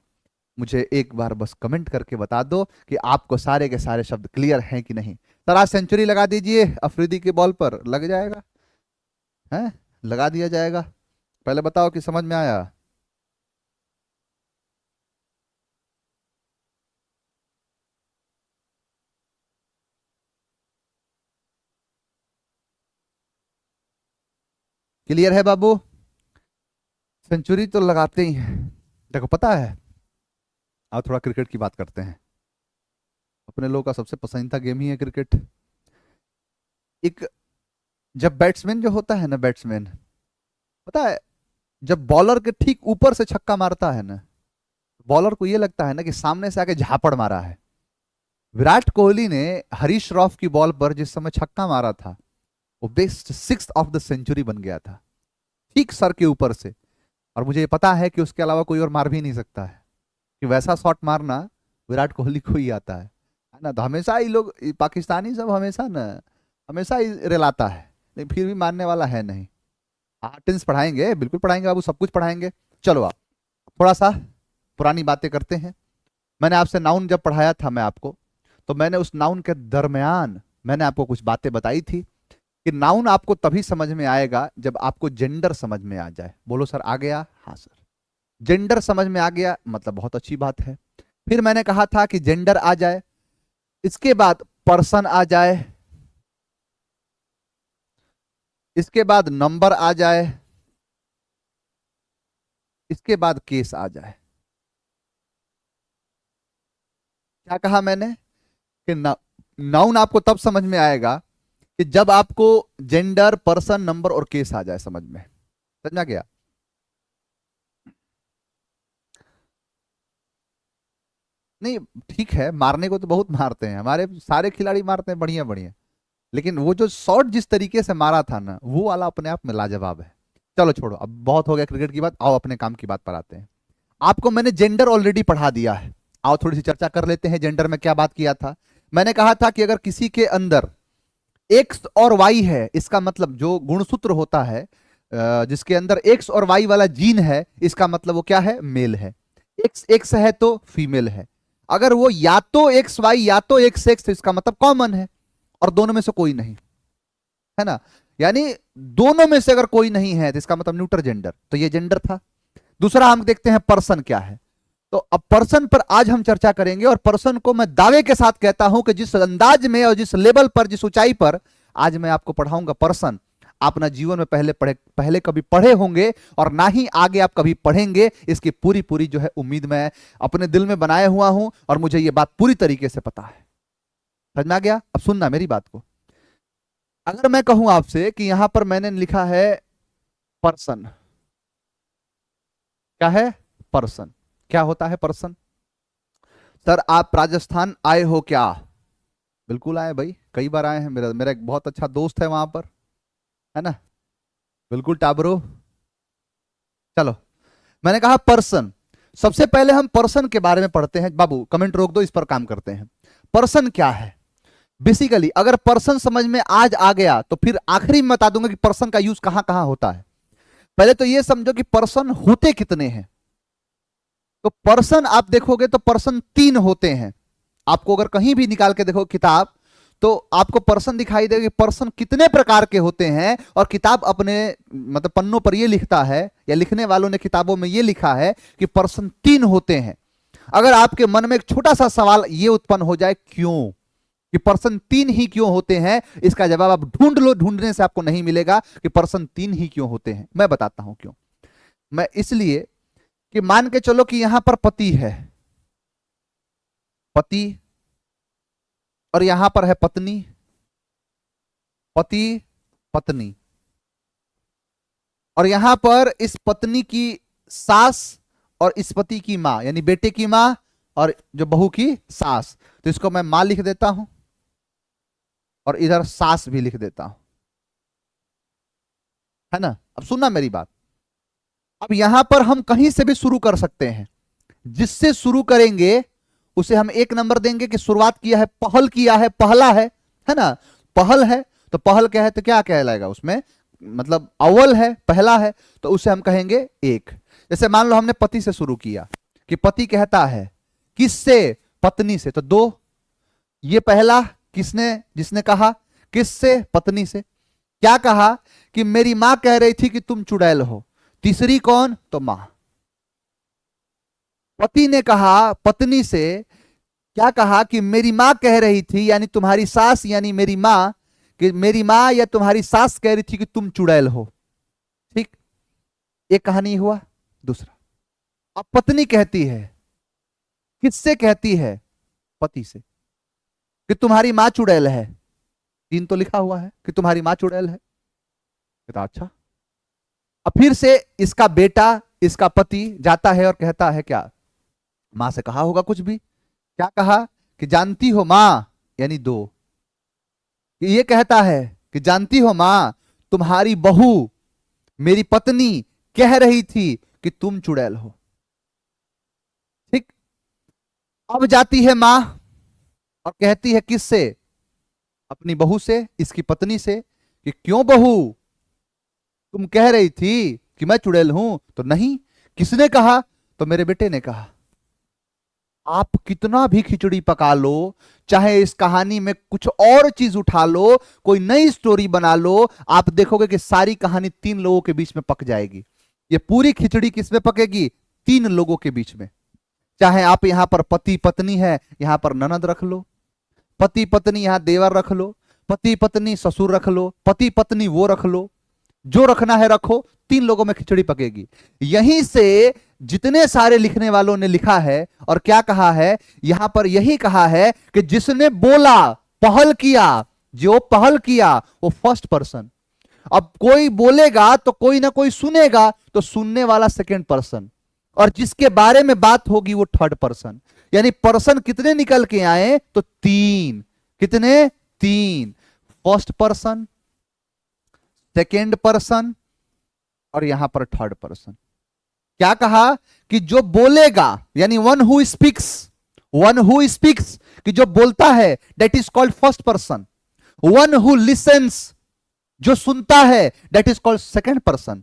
Speaker 1: मुझे एक बार बस कमेंट करके बता दो कि आपको सारे के सारे शब्द क्लियर हैं कि नहीं। सर आज सेंचुरी लगा दीजिए अफरीदी के बॉल पर, लग जाएगा, है लगा दिया जाएगा। पहले बताओ कि समझ में आया। क्लियर है बाबू। सेंचुरी तो लगाते ही हैं। देखो पता है, अब थोड़ा क्रिकेट की बात करते हैं। अपने लोगों का सबसे पसंदीदा गेम ही है क्रिकेट। एक, जब बैट्समैन जो होता है ना, बैट्समैन, पता है जब बॉलर के ठीक ऊपर से छक्का मारता है ना, बॉलर को ये लगता है ना कि सामने से आके झापड़ मारा है। विराट कोहली ने हरीश रॉफ की बॉल पर जिस समय छक्का मारा था, वो best 6th of the century बन गया था, ठीक सर के ऊपर से। और मुझे ये पता है कि उसके अलावा कोई और मार भी नहीं सकता है, कि वैसा शॉट मारना विराट कोहली को ही आता है ना। तो हमेशा ही लोग पाकिस्तानी सब हमेशा ना, हमेशा ही रिलाता है, लेकिन फिर भी मारने वाला है नहीं। हाँ टेंस पढ़ाएंगे, बिल्कुल पढ़ाएंगे बाबू, सब कुछ पढ़ाएंगे। चलो आप थोड़ा सा पुरानी बातें करते हैं। मैंने आपसे नाउन जब पढ़ाया था मैं आपको, तो मैंने उस नाउन के दरमियान मैंने आपको कुछ बातें बताई थी कि नाउन आपको तभी समझ में आएगा जब आपको जेंडर समझ में आ जाए। बोलो सर आ गया? हाँ सर, जेंडर समझ में आ गया मतलब बहुत अच्छी बात है। फिर मैंने कहा था कि जेंडर आ जाए, इसके बाद पर्सन आ जाए, इसके बाद नंबर आ जाए, इसके बाद केस आ जाए। क्या कहा मैंने कि नाउन आपको तब समझ में आएगा कि जब आपको जेंडर, पर्सन, नंबर और केस आ जाए समझ में। समझ गया? नहीं ठीक है, मारने को तो बहुत मारते हैं, हमारे सारे खिलाड़ी मारते हैं बढ़िया बढ़िया, लेकिन वो जो शॉट जिस तरीके से मारा था ना, वो वाला अपने आप में लाजवाब है। चलो छोड़ो, अब बहुत हो गया क्रिकेट की बात, आओ अपने काम की बात पर आते हैं। आपको मैंने जेंडर ऑलरेडी पढ़ा दिया है, आओ थोड़ी सी चर्चा कर लेते हैं। जेंडर में क्या बात किया था? मैंने कहा था कि अगर किसी के अंदर एक्स और वाई है, इसका मतलब जो गुणसूत्र होता है, जिसके अंदर एक्स और वाई वाला जीन है, इसका मतलब वो क्या है? मेल है। एक्स एक्स है तो फीमेल है। अगर वो या तो एक्स वाई या तो एक्स एक्स, तो इसका मतलब कॉमन है, और दोनों में से कोई नहीं है ना, यानी दोनों में से अगर कोई नहीं है तो इसका मतलब न्यूट्रल जेंडर। तो ये जेंडर था। दूसरा हम देखते हैं पर्सन क्या है। तो अब पर्सन पर आज हम चर्चा करेंगे, और पर्सन को मैं दावे के साथ कहता हूं कि जिस अंदाज में और जिस लेवल पर, जिस ऊंचाई पर आज मैं आपको पढ़ाऊंगा पर्सन, आप अपना जीवन में पहले कभी पढ़े होंगे और ना ही आगे आप कभी पढ़ेंगे, इसकी पूरी पूरी जो है उम्मीद मैं अपने दिल में बनाए हुआ हूं, और मुझे यह बात पूरी तरीके से पता है। समझ में आ गया? अब सुनना मेरी बात को। अगर मैं कहूं आपसे कि यहां पर मैंने लिखा है पर्सन, क्या है? पर्सन। क्या होता है पर्सन? सर आप राजस्थान आए हो क्या? बिल्कुल आए भाई, कई बार आए हैं, मेरा मेरा एक बहुत अच्छा दोस्त है वहां पर, है ना? बिल्कुल टाबरो। चलो, मैंने कहा पर्सन। सबसे पहले हम पर्सन के बारे में पढ़ते हैं। बाबू कमेंट रोक दो, इस पर काम करते हैं। पर्सन क्या है? बेसिकली अगर पर्सन समझ में आज आ गया तो फिर आखिरी में बता दूंगा कि पर्सन का यूज कहां कहां होता है। पहले तो ये समझो कि पर्सन होते कितने हैं। तो पर्सन आप देखोगे तो पर्सन 3 होते हैं। आपको अगर कहीं भी निकाल के देखो किताब, तो आपको पर्सन दिखाई देगा कि पर्सन कितने प्रकार के होते हैं, और किताब अपने मतलब पन्नों पर ये लिखता है, या लिखने वालों ने किताबों में ये लिखा है कि पर्सन 3 होते हैं। अगर आपके मन में एक छोटा सा सवाल ये उत्पन्न हो जाए, क्यों कि पर्सन 3 ही क्यों होते हैं, इसका जवाब आप ढूंढ लो, ढूंढने से आपको नहीं मिलेगा कि पर्सन 3 ही क्यों होते हैं। मैं बताता हूं क्यों। मैं इसलिए कि मान के चलो कि यहां पर पति है, पति, और यहां पर है पत्नी, पति, पत्नी, और यहां पर इस पत्नी की सास और इस पति की मां, यानी बेटे की मां और जो बहू की सास। तो इसको मैं मां लिख देता हूं, और इधर सास भी लिख देता हूं, है ना? अब सुनना मेरी बात। अब यहां पर हम कहीं से भी शुरू कर सकते हैं, जिससे शुरू करेंगे उसे हम 1 नंबर देंगे कि शुरुआत किया है, पहल किया है, पहला है ना? पहल है तो पहल क्या है, तो क्या कहलाएगा उसमें, मतलब अव्वल है, पहला है, तो उसे हम कहेंगे 1। जैसे मान लो हमने पति से शुरू किया कि पति कहता है किससे? पत्नी से, तो 2। ये पहला किसने, जिसने कहा किससे? पत्नी से। क्या कहा कि मेरी मां कह रही थी कि तुम चुड़ैल हो। तीसरी कौन? तो मां। पति ने कहा पत्नी से, क्या कहा कि मेरी मां कह रही थी, यानी तुम्हारी सास यानी मेरी मां, कि मेरी मां या तुम्हारी सास कह रही थी कि तुम चुड़ैल हो। ठीक, एक कहानी हुआ। दूसरा, अब पत्नी कहती है, किससे कहती है? पति से, कि तुम्हारी मां चुड़ैल है। 3 तो लिखा हुआ है कि तुम्हारी मां चुड़ैल है। कहता अच्छा। अब फिर से इसका बेटा, इसका पति जाता है और कहता है क्या? मां से कहा होगा कुछ भी, क्या कहा कि जानती हो मां, यानी 2। ये कहता है कि जानती हो मां, तुम्हारी बहू मेरी पत्नी कह रही थी कि तुम चुड़ैल हो। ठीक, अब जाती है मां और कहती है किससे? अपनी बहू से, इसकी पत्नी से, कि क्यों बहू तुम कह रही थी कि मैं चुड़ैल हूं, तो नहीं। किसने कहा? तो मेरे बेटे ने कहा। आप कितना भी खिचड़ी पका लो, चाहे इस कहानी में कुछ और चीज उठा लो, कोई नई स्टोरी बना लो, आप देखोगे कि सारी कहानी तीन लोगों के बीच में पक जाएगी। ये पूरी खिचड़ी किस में पकेगी? तीन लोगों के बीच में। चाहे आप यहां पर पति पत्नी है, यहां पर ननद रख लो, पति पत्नी यहां देवर रख लो, पति पत्नी ससुर रख लो, पति पत्नी वो रख लो, जो रखना है रखो, तीन लोगों में खिचड़ी पकेगी। यहीं से जितने सारे लिखने वालों ने लिखा है और क्या कहा है, यहां पर यही कहा है कि जिसने बोला, पहल किया, जो पहल किया वो फर्स्ट पर्सन। अब कोई बोलेगा तो कोई ना कोई सुनेगा, तो सुनने वाला सेकंड पर्सन, और जिसके बारे में बात होगी वो थर्ड पर्सन। यानी पर्सन कितने निकल के आए? तो तीन। कितने? तीन। फर्स्ट पर्सन, सेकेंड पर्सन, और यहां पर थर्ड पर्सन। क्या कहा? कि जो बोलेगा, यानी one who speaks, one who speaks, कि जो बोलता है, that is called first person. One who lessons, जो सुनता है, that is called second person.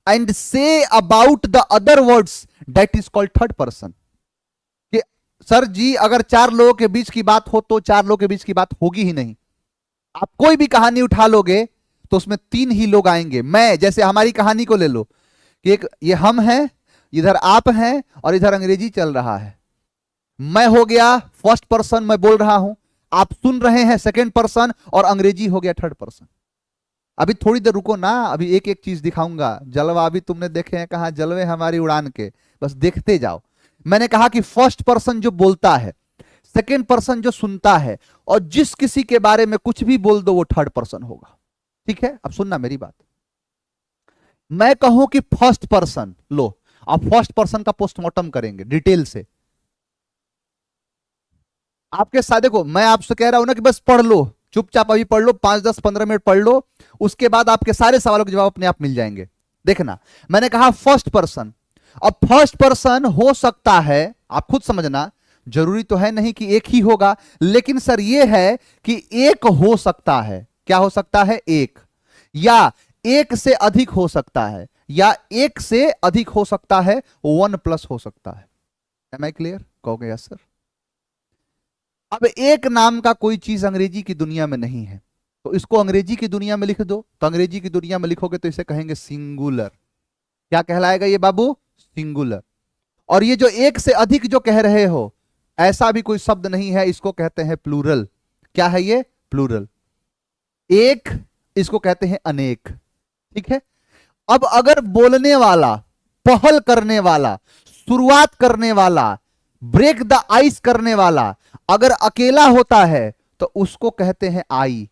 Speaker 1: And say about the other words, that is called third person. कि सर जी अगर चार लोगों के बीच की बात हो तो चार लोगों के बीच की बात होगी ही नहीं। आप कोई भी कहानी उठा लोगे तो उसमें तीन ही लोग आएंगे। मैं, जैसे हमारी कहानी को ले लो कि एक ये हम हैं, इधर आप हैं, और इधर अंग्रेजी चल रहा है। मैं हो गया फर्स्ट पर्सन, मैं बोल रहा हूं, आप सुन रहे हैं सेकेंड पर्सन, और अंग्रेजी हो गया थर्ड पर्सन। अभी थोड़ी देर रुको ना, अभी एक एक चीज दिखाऊंगा। जलवा अभी तुमने देखे हैं कहां? जलवे हमारी उड़ान के, बस देखते जाओ। मैंने कहा कि फर्स्ट पर्सन जो बोलता है, सेकेंड पर्सन जो सुनता है, और जिस किसी के बारे में कुछ भी बोल दो वो थर्ड पर्सन होगा। ठीक है, अब सुनना मेरी बात। मैं कहूं कि फर्स्ट पर्सन, लो अब फर्स्ट पर्सन का पोस्टमार्टम करेंगे डिटेल से। आपके साथ देखो, मैं आपसे कह रहा हूं ना कि बस पढ़ लो, चुपचाप अभी पढ़ लो, 5, 10, 15 मिनट पढ़ लो, उसके बाद आपके सारे सवालों के जवाब अपने आप मिल जाएंगे। देखना, मैंने कहा फर्स्ट पर्सन। अब फर्स्ट पर्सन हो सकता है, आप खुद समझना, जरूरी तो है नहीं कि एक ही होगा, लेकिन सर ये है कि एक हो सकता है। क्या हो सकता है? एक, या एक से अधिक हो सकता है, या एक से अधिक हो सकता है, 1+ हो सकता है। Am I clear? कहोगे यस सर। अब एक नाम का कोई चीज अंग्रेजी की दुनिया में नहीं है, तो इसको अंग्रेजी की दुनिया में लिख दो। तो अंग्रेजी की दुनिया में लिखोगे तो इसे कहेंगे सिंगुलर। क्या कहलाएगा ये बाबू? सिंगुलर। और ये जो एक से अधिक जो कह रहे हो, ऐसा भी कोई शब्द नहीं है, इसको कहते हैं प्लूरल। क्या है ये? प्लूरल। एक, इसको कहते हैं अनेक। ठीक है। अब अगर बोलने वाला, पहल करने वाला, शुरुआत करने वाला, ब्रेक द आइस करने वाला अगर अकेला होता है तो उसको कहते हैं आई,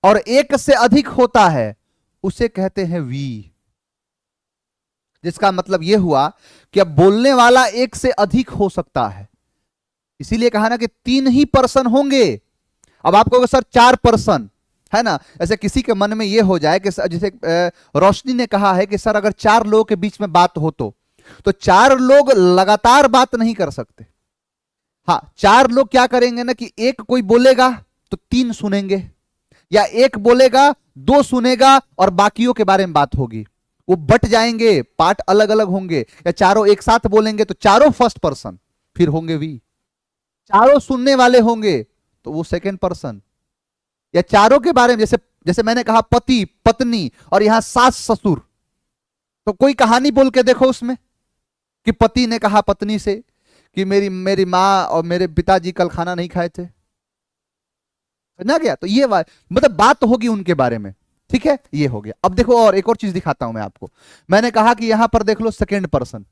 Speaker 1: और एक से अधिक होता है उसे कहते हैं वी। जिसका मतलब यह हुआ कि अब बोलने वाला एक से अधिक हो सकता है, इसीलिए कहा ना कि तीन ही पर्सन होंगे। अब आप कहोगे सर 4 पर्सन है ना, ऐसे किसी के मन में यह हो जाए कि जैसे रोशनी ने कहा है कि सर अगर 4 लोगों के बीच में बात हो तो 4 लोग लगातार बात नहीं कर सकते। हाँ, 4 लोग क्या करेंगे ना कि एक कोई बोलेगा तो 3 सुनेंगे, या एक बोलेगा 2 सुनेगा और बाकियों के बारे में बात होगी। वो बट जाएंगे, पार्ट अलग अलग होंगे, या चारों एक साथ बोलेंगे तो चारों फर्स्ट पर्सन फिर होंगे वी। चारों सुनने वाले होंगे तो वो सेकंड पर्सन, या चारों के बारे में, जैसे जैसे मैंने कहा पति पत्नी और यहां सास ससुर, तो कोई कहानी बोल के देखो उसमें कि पति ने कहा पत्नी से कि मेरी मेरी माँ और मेरे पिताजी कल खाना नहीं खाए थे, समझा गया? तो ये मतलब बात होगी उनके बारे में। ठीक है, ये हो गया। अब देखो और एक और चीज दिखाता हूं मैं आपको। मैंने कहा कि यहां पर देख लो सेकेंड पर्सन,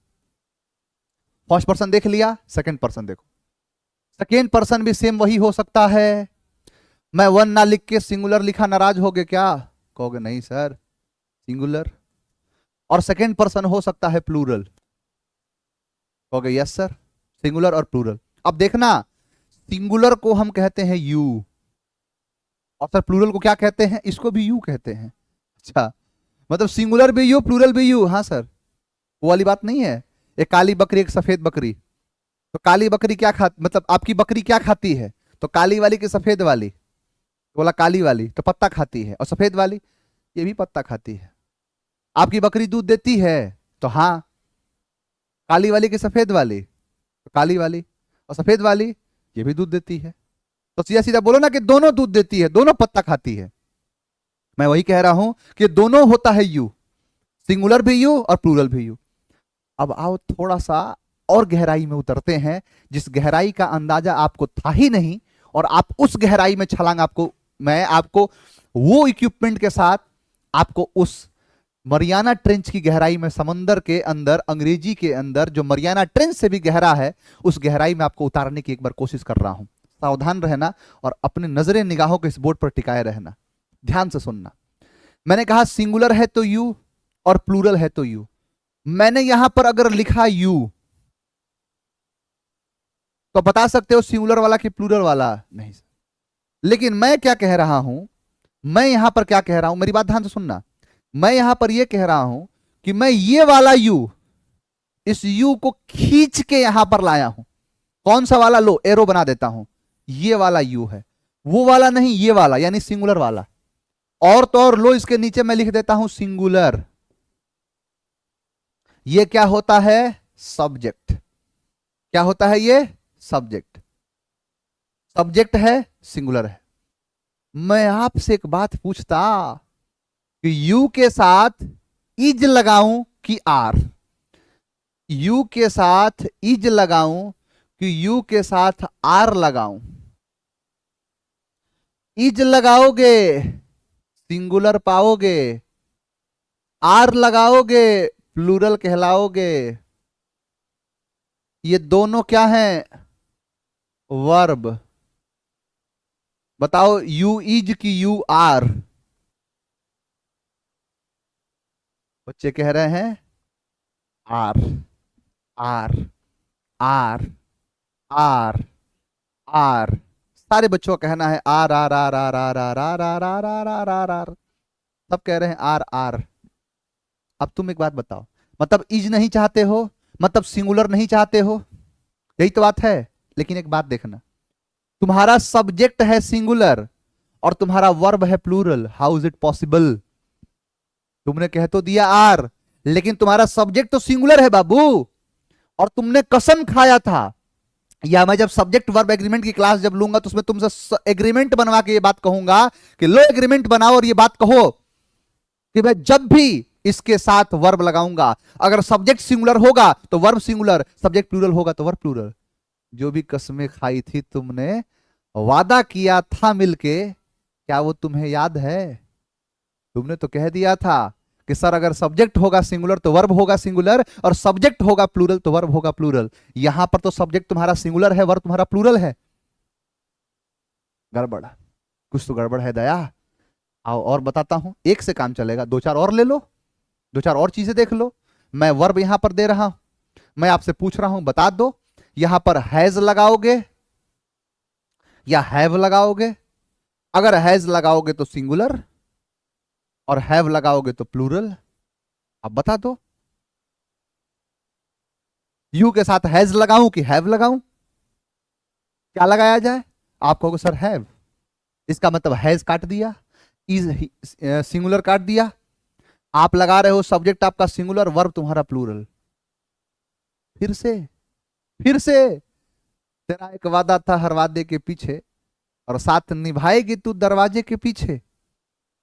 Speaker 1: फर्स्ट पर्सन देख लिया, सेकेंड पर्सन देखो। सेकेंड पर्सन भी सेम वही हो सकता है। मैं वन ना लिख के सिंगुलर लिखा, नाराज हो गए क्या? कहोगे नहीं सर, सिंगुलर। और सेकेंड पर्सन हो सकता है प्लूरल। कहोगे यस सर, सिंगुलर और प्लूरल। अब देखना, सिंगुलर को हम कहते हैं यू, और सर प्लूरल को क्या कहते हैं? इसको भी यू कहते हैं। अच्छा, मतलब सिंगुलर भी यू, प्लूरल भी यू। हाँ सर, वो वाली बात नहीं है। एक काली बकरी एक सफेद बकरी, तो काली बकरी क्या खाती, मतलब आपकी बकरी क्या खाती है? तो काली वाली की सफेद वाली? बोला काली वाली तो पत्ता खाती है, और सफेद वाली ये भी पत्ता खाती है। आपकी बकरी दूध देती है? तो हाँ। काली वाली कि सफेद वाली? तो काली वाली। और सफेद वाली ये भी दूध देती है। तो सीधा सीधा बोलो ना कि दोनों दूध देती है, दोनों पत्ता खाती है। मैं वही कह रहा हूं कि दोनों होता है यू, सिंगुलर भी यू और प्लूरल भी यू। अब आओ थोड़ा सा और गहराई में उतरते हैं, जिस गहराई का अंदाजा आपको था ही नहीं, और आप उस गहराई में छलांग मैं आपको वो इक्विपमेंट के साथ आपको उस मरियाना ट्रेंच की गहराई में, समंदर के अंदर, अंग्रेजी के अंदर जो मरियाना ट्रेंच से भी गहरा है, उस गहराई में आपको उतारने की एक बार कोशिश कर रहा हूं। सावधान रहना और अपने नजरें निगाहों को इस बोर्ड पर टिकाए रहना। ध्यान से सुनना। मैंने कहा सिंगुलर है तो यू और प्लूरल है तो यू। मैंने यहां पर अगर लिखा यू तो बता सकते हो सिंगुलर वाला कि प्लूरल वाला? नहीं। लेकिन मैं क्या कह रहा हूं, मैं यहां पर क्या कह रहा हूं, मेरी बात ध्यान से सुनना। मैं यहां पर यह कह रहा हूं कि मैं ये वाला यू, इस यू को खींच के यहां पर लाया हूं। कौन सा वाला? लो एरो बना देता हूं। ये वाला यू है, वो वाला नहीं, ये वाला, यानी सिंगुलर वाला। और तो और लो, इसके नीचे मैं लिख देता हूं सिंगुलर। ये क्या होता है? सब्जेक्ट। क्या होता है ये? सब्जेक्ट। सब्जेक्ट है, सिंगुलर है। मैं आपसे एक बात पूछता कि यू के साथ इज लगाऊं कि आर? यू के साथ इज लगाऊं कि यू के साथ आर लगाऊं? इज लगाओगे सिंगुलर पाओगे, आर लगाओगे प्लूरल कहलाओगे। ये दोनों क्या हैं? वर्ब। बताओ, यू इज की यू आर? बच्चे कह रहे हैं are, are, are, are, are. सारे बच्चों का कहना है are are are are are are are are are are are are are. सब कह रहे हैं आर आर। अब तुम एक बात बताओ, मतलब इज नहीं चाहते हो, मतलब सिंगुलर नहीं चाहते हो, यही तो बात है। लेकिन एक बात देखना, तुम्हारा सब्जेक्ट है सिंगुलर और तुम्हारा वर्ब है plural. How is it possible? तुमने कह तो दिया आर, लेकिन तुम्हारा सब्जेक्ट तो सिंगुलर है बाबू। और तुमने कसम खाया था, या मैं जब सब्जेक्ट वर्ब एग्रीमेंट की क्लास जब लूंगा तो उसमें तुमसे एग्रीमेंट बनवा के ये बात कहूंगा कि लो एग्रीमेंट बनाओ और ये बात कहो कि मैं जब भी इसके साथ वर्ब लगाऊंगा, अगर सब्जेक्ट सिंगुलर होगा तो वर्ब सिंगुलर, सब्जेक्ट प्लूरल होगा तो वर्ब प्लूरल। जो भी कसमें खाई थी तुमने, वादा किया था मिलके, क्या वो तुम्हें याद है? तुमने तो कह दिया था कि सर अगर सब्जेक्ट होगा सिंगुलर तो वर्ब होगा सिंगुलर, और सब्जेक्ट होगा प्लूरल तो वर्ब होगा प्लूरल। यहां पर तो सब्जेक्ट तुम्हारा सिंगुलर है, वर्ब तुम्हारा प्लूरल है। गड़बड़, कुछ तो गड़बड़ है दया। आओ और बताता हूं, एक से काम चलेगा, दो चार और ले लो, दो चार और चीजें देख लो। मैं वर्ब यहां पर दे रहा हूं, मैं आपसे पूछ रहा हूं बता दो, यहां पर हैज लगाओगे या हैव लगाओगे? अगर हैज लगाओगे तो सिंगुलर और हैव लगाओगे तो प्लूरल। अब बता दो, यू के साथ हैज लगाऊं कि हैव लगाऊं? क्या लगाया जाए? आप कहोगे सर हैव, इसका मतलब हैज काट दिया, इज सिंगुलर काट दिया। आप लगा रहे हो सब्जेक्ट आपका सिंगुलर, वर्ब तुम्हारा प्लूरल। फिर से, फिर से तेरा एक वादा था हर वादे के पीछे, और साथ निभाएगी तू दरवाजे के पीछे।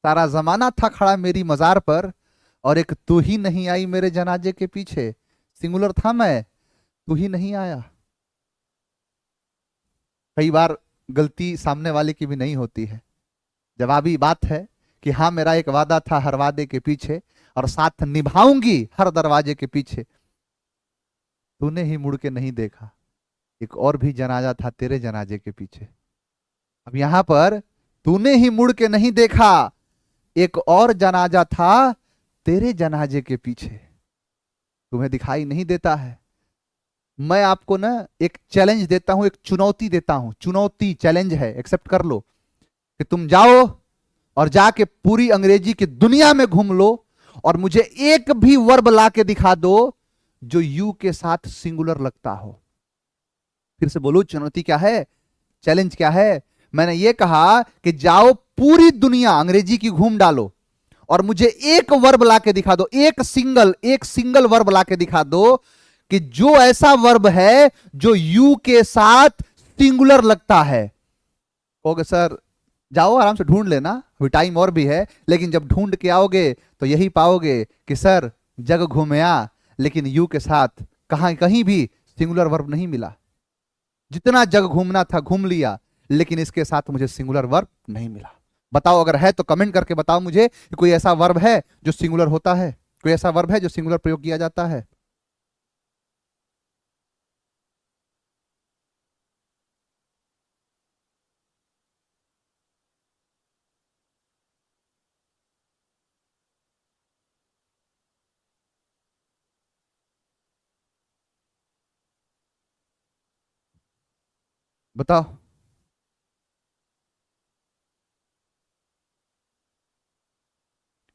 Speaker 1: सारा जमाना था खड़ा मेरी मजार पर, और एक तू ही नहीं आई मेरे जनाजे के पीछे। सिंगुलर था मैं, तू ही नहीं आया। कई बार गलती सामने वाले की भी नहीं होती है। जवाबी बात है कि हाँ मेरा एक वादा था हर वादे के पीछे, और साथ निभाऊंगी हर दरवाजे के पीछे। तूने ही मुड़ के नहीं देखा, एक और भी जनाजा था तेरे जनाजे के पीछे। अब यहां पर तूने ही मुड़ के नहीं देखा, एक और जनाजा था तेरे जनाजे के पीछे। तुम्हें दिखाई नहीं देता है। मैं आपको ना एक चैलेंज देता हूं, एक चुनौती देता हूं। चुनौती, चैलेंज है, एक्सेप्ट कर लो कि तुम जाओ और जाके पूरी अंग्रेजी की दुनिया में घूम लो और मुझे एक भी वर्ब ला के दिखा दो जो यू के साथ सिंगुलर लगता हो। फिर से बोलो, चुनौती क्या है, चैलेंज क्या है? मैंने ये कहा कि जाओ पूरी दुनिया अंग्रेजी की घूम डालो और मुझे एक वर्ब ला के दिखा दो, एक सिंगल वर्ब ला के दिखा दो कि जो ऐसा वर्ब है जो यू के साथ सिंगुलर लगता है। ओके सर, जाओ आराम से ढूंढ लेना, अभी टाइम और भी है, लेकिन जब ढूंढ के आओगे तो यही पाओगे कि सर जग घूमया, लेकिन यू के साथ कहीं भी सिंगुलर वर्ब नहीं मिला। जितना जग घूमना था घूम लिया, लेकिन इसके साथ मुझे सिंगुलर वर्ब नहीं मिला। बताओ, अगर है तो कमेंट करके बताओ मुझे कि कोई ऐसा वर्ब है जो सिंगुलर होता है, कोई ऐसा वर्ब है जो सिंगुलर प्रयोग किया जाता है। बताओ।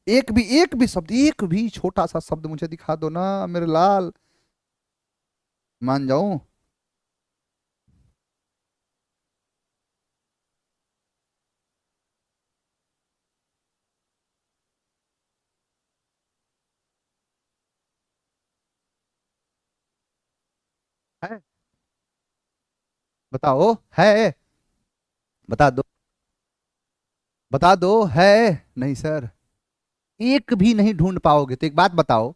Speaker 1: एक भी शब्द, एक भी छोटा सा शब्द मुझे दिखा दो ना मेरे लाल, मान जाऊं। है, बताओ है, बता दो, बता दो है। नहीं सर, एक भी नहीं ढूंढ पाओगे। तो एक बात बताओ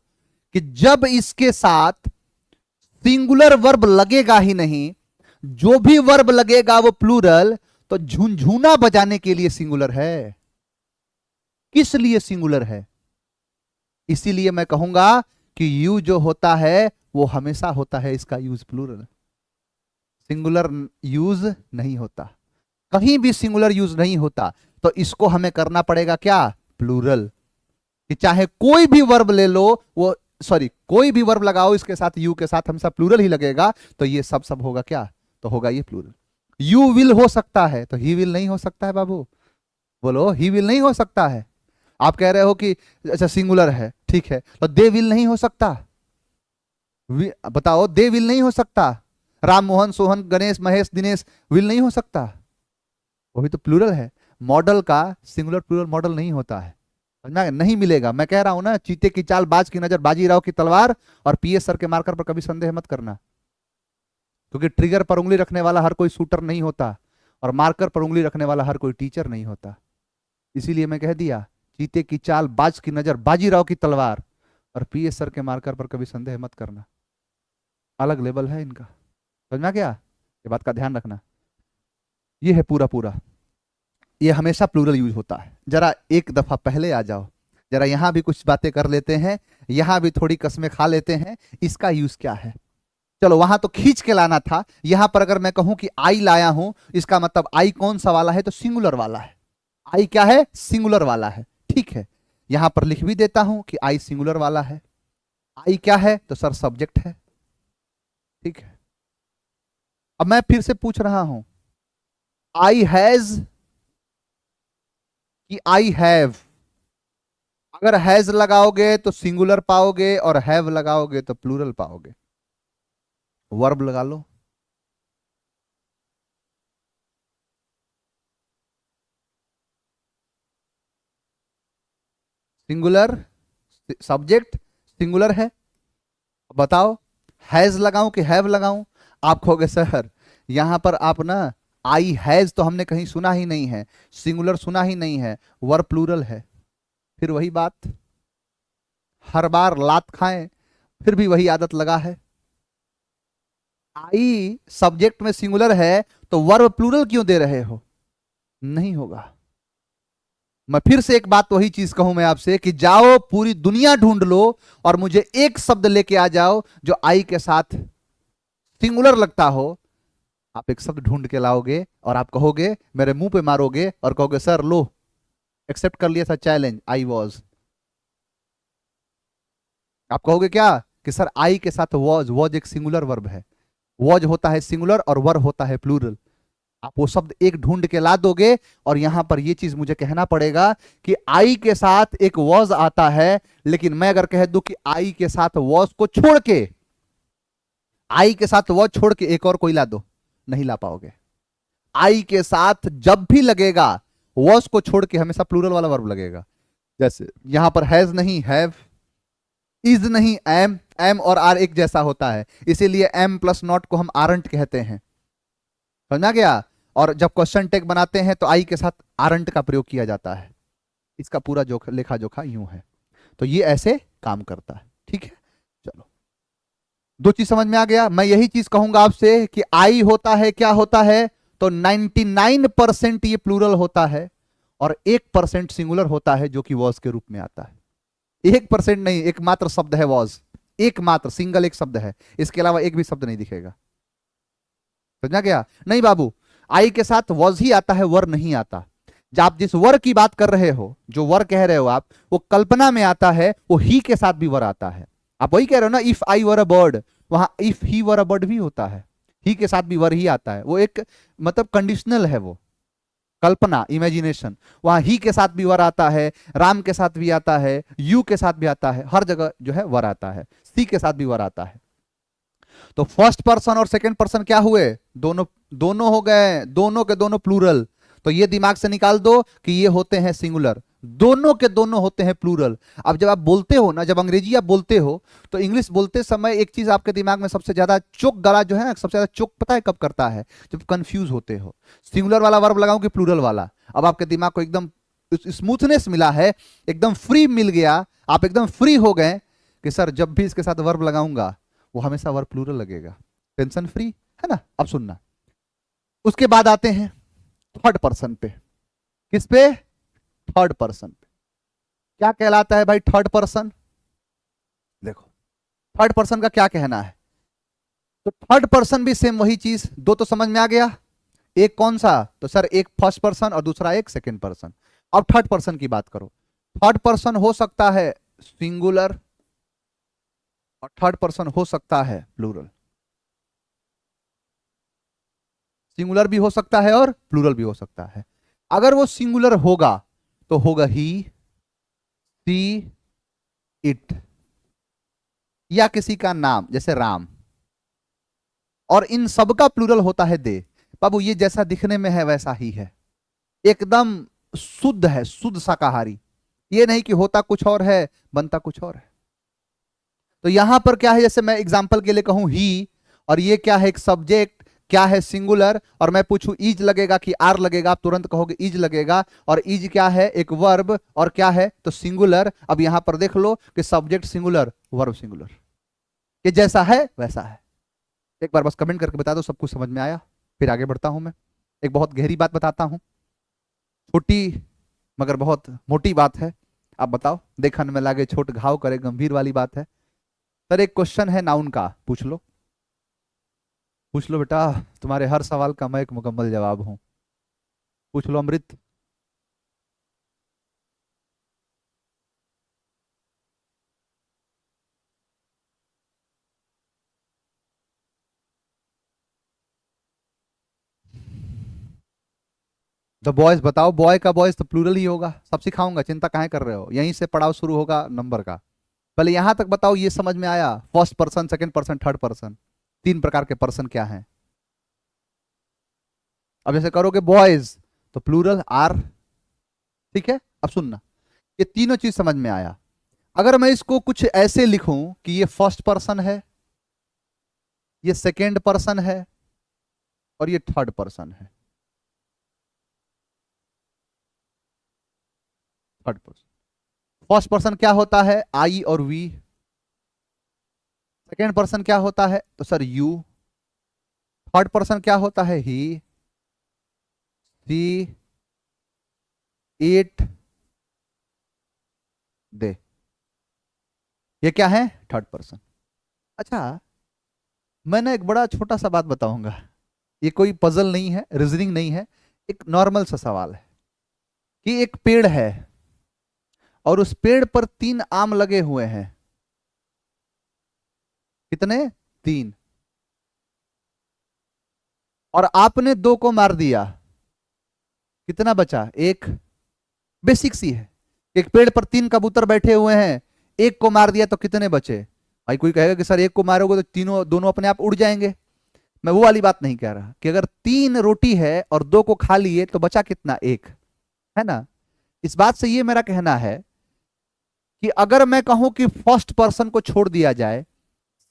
Speaker 1: कि जब इसके साथ सिंगुलर वर्ब लगेगा ही नहीं, जो भी वर्ब लगेगा वो प्लूरल, तो झुनझुना बजाने के लिए सिंगुलर है। किस लिए सिंगुलर है? इसीलिए मैं कहूंगा कि यू जो होता है वो हमेशा होता है इसका यूज प्लूरल, सिंगुलर यूज नहीं होता, कहीं भी सिंगुलर यूज नहीं होता। तो इसको हमें करना पड़ेगा क्या? प्लूरल। कि चाहे कोई भी वर्ब ले लो, वो सॉरी कोई भी वर्ब लगाओ इसके साथ, यू के साथ हमेशा प्लूरल ही लगेगा, तो ये सब होगा क्या? तो होगा ये प्लूरल। यू विल हो सकता है, तो ही विल नहीं हो सकता है बाबू। बोलो, ही विल नहीं हो सकता है। आप कह रहे हो कि अच्छा सिंगुलर है, ठीक है, तो दे विल नहीं हो सकता। बताओ, दे विल नहीं हो सकता। राम मोहन सोहन गणेश महेश दिनेश विल नहीं हो सकता, वो भी तो प्लूरल है। मॉडल का सिंगुलर प्लूरल मॉडल नहीं होता है, समझना? नहीं मिलेगा। मैं कह रहा हूं ना, चीते की चाल बाज की नजर बाजीराव की तलवार, और पीएस सर के मार्कर पर कभी संदेह मत करना, क्योंकि ट्रिगर पर उंगली रखने वाला हर कोई शूटर नहीं होता, और मार्कर पर उंगली रखने वाला हर कोई टीचर नहीं होता। इसीलिए मैं कह दिया, चीते की चाल बाज की नजर बाजीराव की तलवार, और पीएस सर के मार्कर पर कभी संदेह मत करना। अलग लेवल है इनका, समझना क्या? ये बात का ध्यान रखना। ये है पूरा पूरा, ये हमेशा प्लूरल यूज होता है। जरा एक दफा पहले आ जाओ, जरा यहां भी कुछ बातें कर लेते हैं, यहां भी थोड़ी कसमें खा लेते हैं, इसका यूज क्या है। चलो, वहां तो खींच के लाना था, यहां पर अगर मैं कहूं कि आई लाया हूं, इसका मतलब आई कौन सा वाला है? तो सिंगुलर वाला है। आई क्या है? सिंगुलर वाला है, ठीक है। यहां पर लिख भी देता हूं कि आई सिंगुलर वाला है। आई क्या है? तो सर सब्जेक्ट है, ठीक है। अब मैं फिर से पूछ रहा हूं, आई हैज कि आई हैव? अगर हैज लगाओगे तो सिंगुलर पाओगे, और हैव लगाओगे तो प्लूरल पाओगे। वर्ब लगा लो। सिंगुलर, सब्जेक्ट सिंगुलर है, बताओ हैज लगाऊं कि हैव लगाऊं? आप कहोगे सर यहां पर आप ना, आई हैज तो हमने कहीं सुना ही नहीं है, सिंगुलर सुना ही नहीं है, वर्ब प्लूरल है। फिर वही बात, हर बार लात खाएं, फिर भी वही आदत लगा है। आई सब्जेक्ट में सिंगुलर है तो वर्ब प्लूरल क्यों दे रहे हो? नहीं होगा। मैं फिर से एक बात वही चीज कहूं मैं आपसे कि जाओ पूरी दुनिया ढूंढ लो, और मुझे एक शब्द लेके आ जाओ जो आई के साथ सिंगुलर लगता हो। आप एक शब्द ढूंढ के लाओगे और आप कहोगे, मेरे मुंह पे मारोगे और कहोगे सर लो एक्सेप्ट कर लिया था चैलेंज, आई वॉज। आप कहोगे क्या कि सर आई के साथ वॉज, वॉज एक सिंगुलर वर्ब है, वॉज होता है सिंगुलर और वर्ब होता है प्लूरल। आप वो शब्द एक ढूंढ के ला दोगे, और यहां पर ये चीज मुझे कहना पड़ेगा कि आई के साथ एक वॉज आता है, लेकिन मैं अगर कह दूं कि आई के साथ वॉज को छोड़ के, आई के साथ वॉज छोड़ के एक और कोई ला दो, नहीं ला पाओगे। आई के साथ जब भी लगेगा, वॉज को छोड़ के हमेशा प्लूरल वाला वर्ब लगेगा। जैसे यहां पर हैज नहीं हैव, इज नहीं एम, एम और आर एक जैसा होता है, इसीलिए एम प्लस नॉट को हम आरंट कहते हैं। समझा गया? और जब क्वेश्चन टेक बनाते हैं तो आई के साथ आरंट का प्रयोग किया जाता है। इसका पूरा जोखा लेखा जोखा यूं है। तो ये ऐसे काम करता है। ठीक है, चलो दो चीज समझ में आ गया। मैं यही चीज कहूंगा आपसे कि आई होता है, क्या होता है, तो 99% ये प्लूरल होता है और 1% सिंगुलर होता है जो कि वॉज के रूप में आता है। 1% नहीं, एकमात्र शब्द है वॉज, एकमात्र सिंगल एक शब्द है, इसके अलावा एक भी शब्द नहीं दिखेगा। समझा गया? नहीं बाबू, आई के साथ वॉज ही आता है, वर नहीं आता। जब आप जिस वर की बात कर रहे हो, जो वर कह रहे हो आप, वो कल्पना में आता है, वो ही के साथ भी वर आता है। आप वही कह रहे हो ना, if I were a bird, वहां if he were a bird भी होता है, ही के साथ भी वर ही आता है। वो एक मतलब कंडीशनल है, वो कल्पना, इमेजिनेशन। वहां ही के साथ भी वर आता है, राम के साथ भी आता है, यू के साथ भी आता है, हर जगह जो है वर आता है, सी के साथ भी वर आता है। तो फर्स्ट पर्सन और सेकंड पर्सन क्या हुए? दोनों दोनों हो गए, दोनों के दोनों प्लूरल। तो ये दिमाग से निकाल दो कि ये होते हैं सिंगुलर, दोनों के दोनों होते हैं प्लूरल। अब जब आप बोलते हो ना, जब अंग्रेजी आप बोलते हो, तो इंग्लिश बोलते समय एक चीज आपके दिमाग में सबसे ज्यादा चुक गला जो है ना, सबसे ज्यादा चुक पता है कब करता है? जब कंफ्यूज होते हो, सिंगुलर वाला वर्ब लगाऊं कि प्लूरल वाला। अब आपके दिमाग को एकदम स्मूथनेस मिला है, एकदम फ्री मिल गया, आप एकदम फ्री हो गए कि सर जब भी इसके साथ वर्ब लगाऊंगा वो हमेशा वर्ब प्लूरल लगेगा, टेंशन फ्री है ना। अब सुनना, उसके बाद आते हैं थर्ड पर्सन पे। किस पे? थर्ड पर्सन पे। क्या कहलाता है भाई थर्ड पर्सन? देखो थर्ड पर्सन का क्या कहना है। तो थर्ड पर्सन भी सेम वही चीज, दो तो समझ में आ गया। एक कौन सा? तो सर एक फर्स्ट पर्सन और दूसरा एक सेकंड पर्सन। अब थर्ड पर्सन की बात करो। थर्ड पर्सन हो सकता है सिंगुलर और थर्ड पर्सन हो सकता है प्लूरल। सिंगुलर भी हो सकता है और प्लूरल भी हो सकता है। अगर वो सिंगुलर होगा तो होगा ही, सी, इट, या किसी का नाम जैसे राम। और इन सब का प्लूरल होता है दे। बाबू ये जैसा दिखने में है वैसा ही है, एकदम शुद्ध है, शुद्ध शाकाहारी। ये नहीं कि होता कुछ और है बनता कुछ और है। तो यहां पर क्या है, जैसे मैं एग्जांपल के लिए कहूं ही, और ये क्या है, एक सब्जेक्ट, क्या है सिंगुलर, और मैं पूछूं इज लगेगा कि आर लगेगा, आप तुरंत कहोगे इज लगेगा। और इज क्या है? एक वर्ब, और क्या है? तो सिंगुलर। अब यहां पर देख लो कि सब्जेक्ट सिंगुलर, वर्ब सिंगुलर, ये जैसा है वैसा है। एक बार बस कमेंट करके बता दो सब कुछ समझ में आया, फिर आगे बढ़ता हूं। मैं एक बहुत गहरी बात बताता हूं, छोटी मगर बहुत मोटी बात है। आप बताओ, देखने में लागे छोट घाव करे, गंभीर वाली बात है। सर एक क्वेश्चन है नाउन का, पूछ लो, पूछ लो बेटा, तुम्हारे हर सवाल का मैं एक मुकम्मल जवाब हूं। पूछ लो अमृत। द बॉयज बताओ, बॉय का बॉयज तो प्लूरल ही होगा। सब सिखाऊंगा, चिंता काहे कर रहे हो, यहीं से पड़ाव शुरू होगा नंबर का। पहले यहां तक बताओ, ये समझ में आया? First person, second person, third person, तीन प्रकार के पर्सन क्या हैं। अब जैसे करोगे बॉयज तो प्लूरल आर, ठीक है। अब सुनना, ये तीनों चीज समझ में आया। अगर मैं इसको कुछ ऐसे लिखूं कि ये फर्स्ट पर्सन है, ये सेकेंड पर्सन है, और ये थर्ड पर्सन है। थर्ड पर्सन, फर्स्ट पर्सन क्या होता है? आई और वी। सेकेंड पर्सन क्या होता है? तो सर यू। थर्ड पर्सन क्या होता है? ही, सी, इट, दे। ये क्या है? Third person. अच्छा, मैं ना एक बड़ा छोटा सा बात बताऊंगा, ये कोई पजल नहीं है, रीजनिंग नहीं है, एक नॉर्मल सा सवाल है कि एक पेड़ है और उस पेड़ पर 3 आम लगे हुए हैं। कितने? 3। और आपने 2 को मार दिया, कितना बचा? 1। बेसिक सी है, एक पेड़ पर 3 कबूतर बैठे हुए हैं, एक को मार दिया तो कितने बचे? भाई कोई कहेगा कि सर एक को मारोगे तो तीनों दोनों अपने आप उड़ जाएंगे। मैं वो वाली बात नहीं कह रहा कि अगर 3 रोटी है और 2 को खा लिए तो बचा कितना? 1, है ना। इस बात से ये मेरा कहना है कि अगर मैं कहूं कि फर्स्ट पर्सन को छोड़ दिया जाए,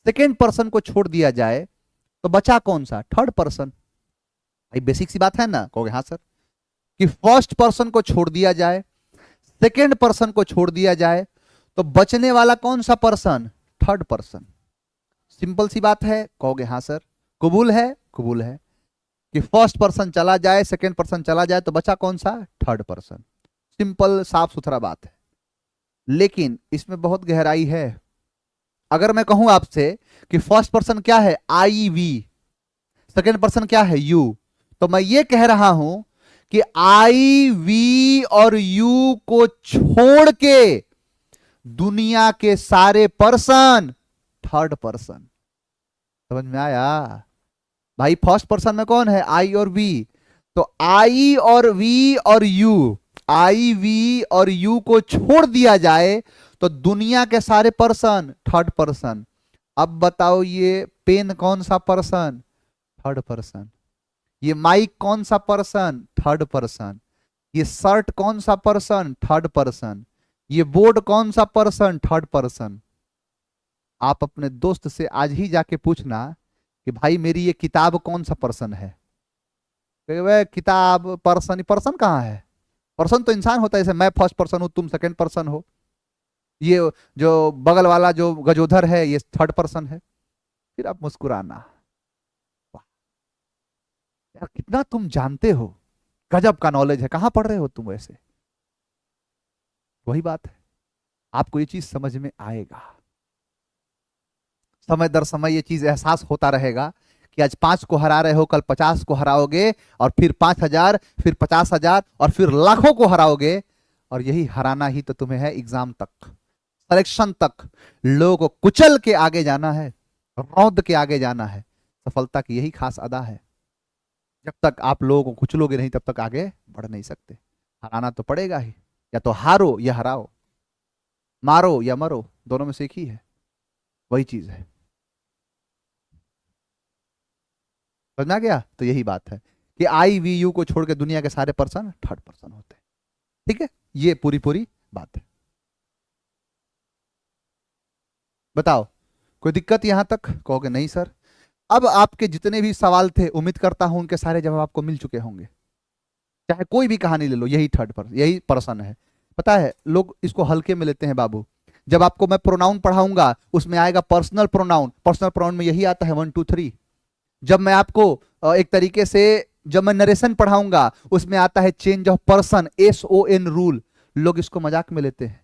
Speaker 1: सेकेंड पर्सन को छोड़ दिया जाए, तो बचा कौन सा? Third person. भाई बेसिक सी बात है ना? कहोगे हाँ सर। कि फर्स्ट पर्सन को छोड़ दिया जाए, सेकेंड पर्सन को छोड़ दिया जाए, तो बचने वाला कौन सा पर्सन? Third person. सिंपल सी बात है। कहोगे हाँ सर। कबूल है? कबूल है कि फर्स्ट पर्सन चला जाए, सेकेंड पर्सन चला जाए, तो बचा कौन सा? Third person. सिंपल साफ सुथरा बात है। लेकिन इसमें बहुत गहराई है। अगर मैं कहूं आपसे कि फर्स्ट पर्सन क्या है? आई वी, सेकेंड पर्सन क्या है? यू, तो मैं ये कह रहा हूं कि आई वी और यू को छोड़ के दुनिया के सारे पर्सन थर्ड पर्सन। समझ में आया? भाई फर्स्ट पर्सन में कौन है? आई और वी। तो आई और वी और यू, आई वी और यू को छोड़ दिया जाए तो दुनिया के सारे पर्सन थर्ड पर्सन। अब बताओ ये पेन कौन सा पर्सन? Third person. ये माइक कौन सा पर्सन? Third person. ये शर्ट कौन सा पर्सन? Third person. ये बोर्ड कौन सा पर्सन? Third person. आप अपने दोस्त से आज ही जाके पूछना कि भाई मेरी ये किताब कौन सा पर्सन है? वह किताब पर्सन, पर्सन कहाँ है? पर्सन तो इंसान होता है। जैसे मैं फर्स्ट पर्सन हूं, तुम सेकंड पर्सन हो, ये जो बगल वाला जो गजोधर है ये थर्ड पर्सन है। फिर आप मुस्कुराना। वाह यार, कितना तुम जानते हो, गजब का नॉलेज है। कहां पढ़ रहे हो तुम वैसे? वही बात है, आपको ये चीज समझ में आएगा। समय दर समय ये चीज एहसास होता रहेगा कि आज 5 को हरा रहे हो, कल 50 को हराओगे, और फिर 5,000, फिर 50,000, और फिर लाखों को हराओगे। और यही हराना ही तो तुम्हें है एग्जाम तक, सिलेक्शन तक। लोगों को कुचल के आगे जाना है, रौंद के आगे जाना है। सफलता की यही खास अदा है। जब तक आप लोगों को कुचलोगे नहीं, तब तक आगे बढ़ नहीं सकते। हराना तो पड़ेगा ही, या तो हारो या हराओ, मारो या मरो, दोनों में से एक ही है। वही चीज है। समझना गया? तो यही बात है कि आई वी यू को छोड़ के दुनिया के सारे पर्सन थर्ड पर्सन होते हैं। ठीक है, ये पूरी पूरी बात है। बताओ कोई दिक्कत यहां तक? कहोगे नहीं सर। अब आपके जितने भी सवाल थे, उम्मीद करता हूं उनके सारे जवाब आपको मिल चुके होंगे। चाहे कोई भी कहानी ले लो, यही थर्ड पर्सन, यही पर्सन है। पता है लोग इसको हल्के में लेते हैं बाबू। जब आपको मैं प्रोनाउन पढ़ाऊंगा उसमें आएगा पर्सनल प्रोनाउन, पर्सनल प्रोनाउन में यही आता है 1 2 3। जब मैं आपको एक तरीके से, जब मैं नरेशन पढ़ाऊंगा उसमें आता है change of person, SON rule. लोग इसको मजाक में लेते हैं।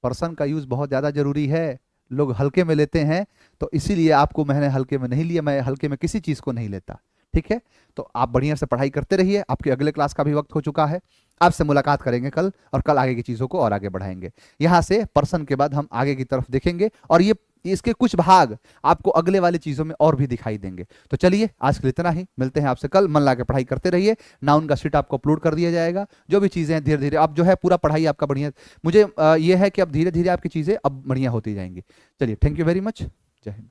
Speaker 1: पर्सन का यूज बहुत ज्यादा जरूरी है, लोग हल्के में लेते हैं। तो इसीलिए आपको मैंने हल्के में नहीं लिया, मैं हल्के में किसी चीज को नहीं लेता। ठीक है, तो आप बढ़िया से पढ़ाई करते रहिए। आपके अगले क्लास का भी वक्त हो चुका है। आपसे मुलाकात करेंगे कल, और कल आगे की चीजों को और आगे बढ़ाएंगे। यहां से पर्सन के बाद हम आगे की तरफ देखेंगे, और ये इसके कुछ भाग आपको अगले वाली चीजों में और भी दिखाई देंगे। तो चलिए आज के लिए इतना ही, मिलते हैं आपसे कल। मन लगा के पढ़ाई करते रहिए। नाउन का शीट आपको अपलोड कर दिया जाएगा। जो भी चीजें हैं धीरे धीरे अब जो है पूरा पढ़ाई आपका बढ़िया, मुझे ये है कि अब धीरे धीरे आपकी चीजें अब बढ़िया होती जाएंगी। चलिए, थैंक यू वेरी मच। जय हिंद।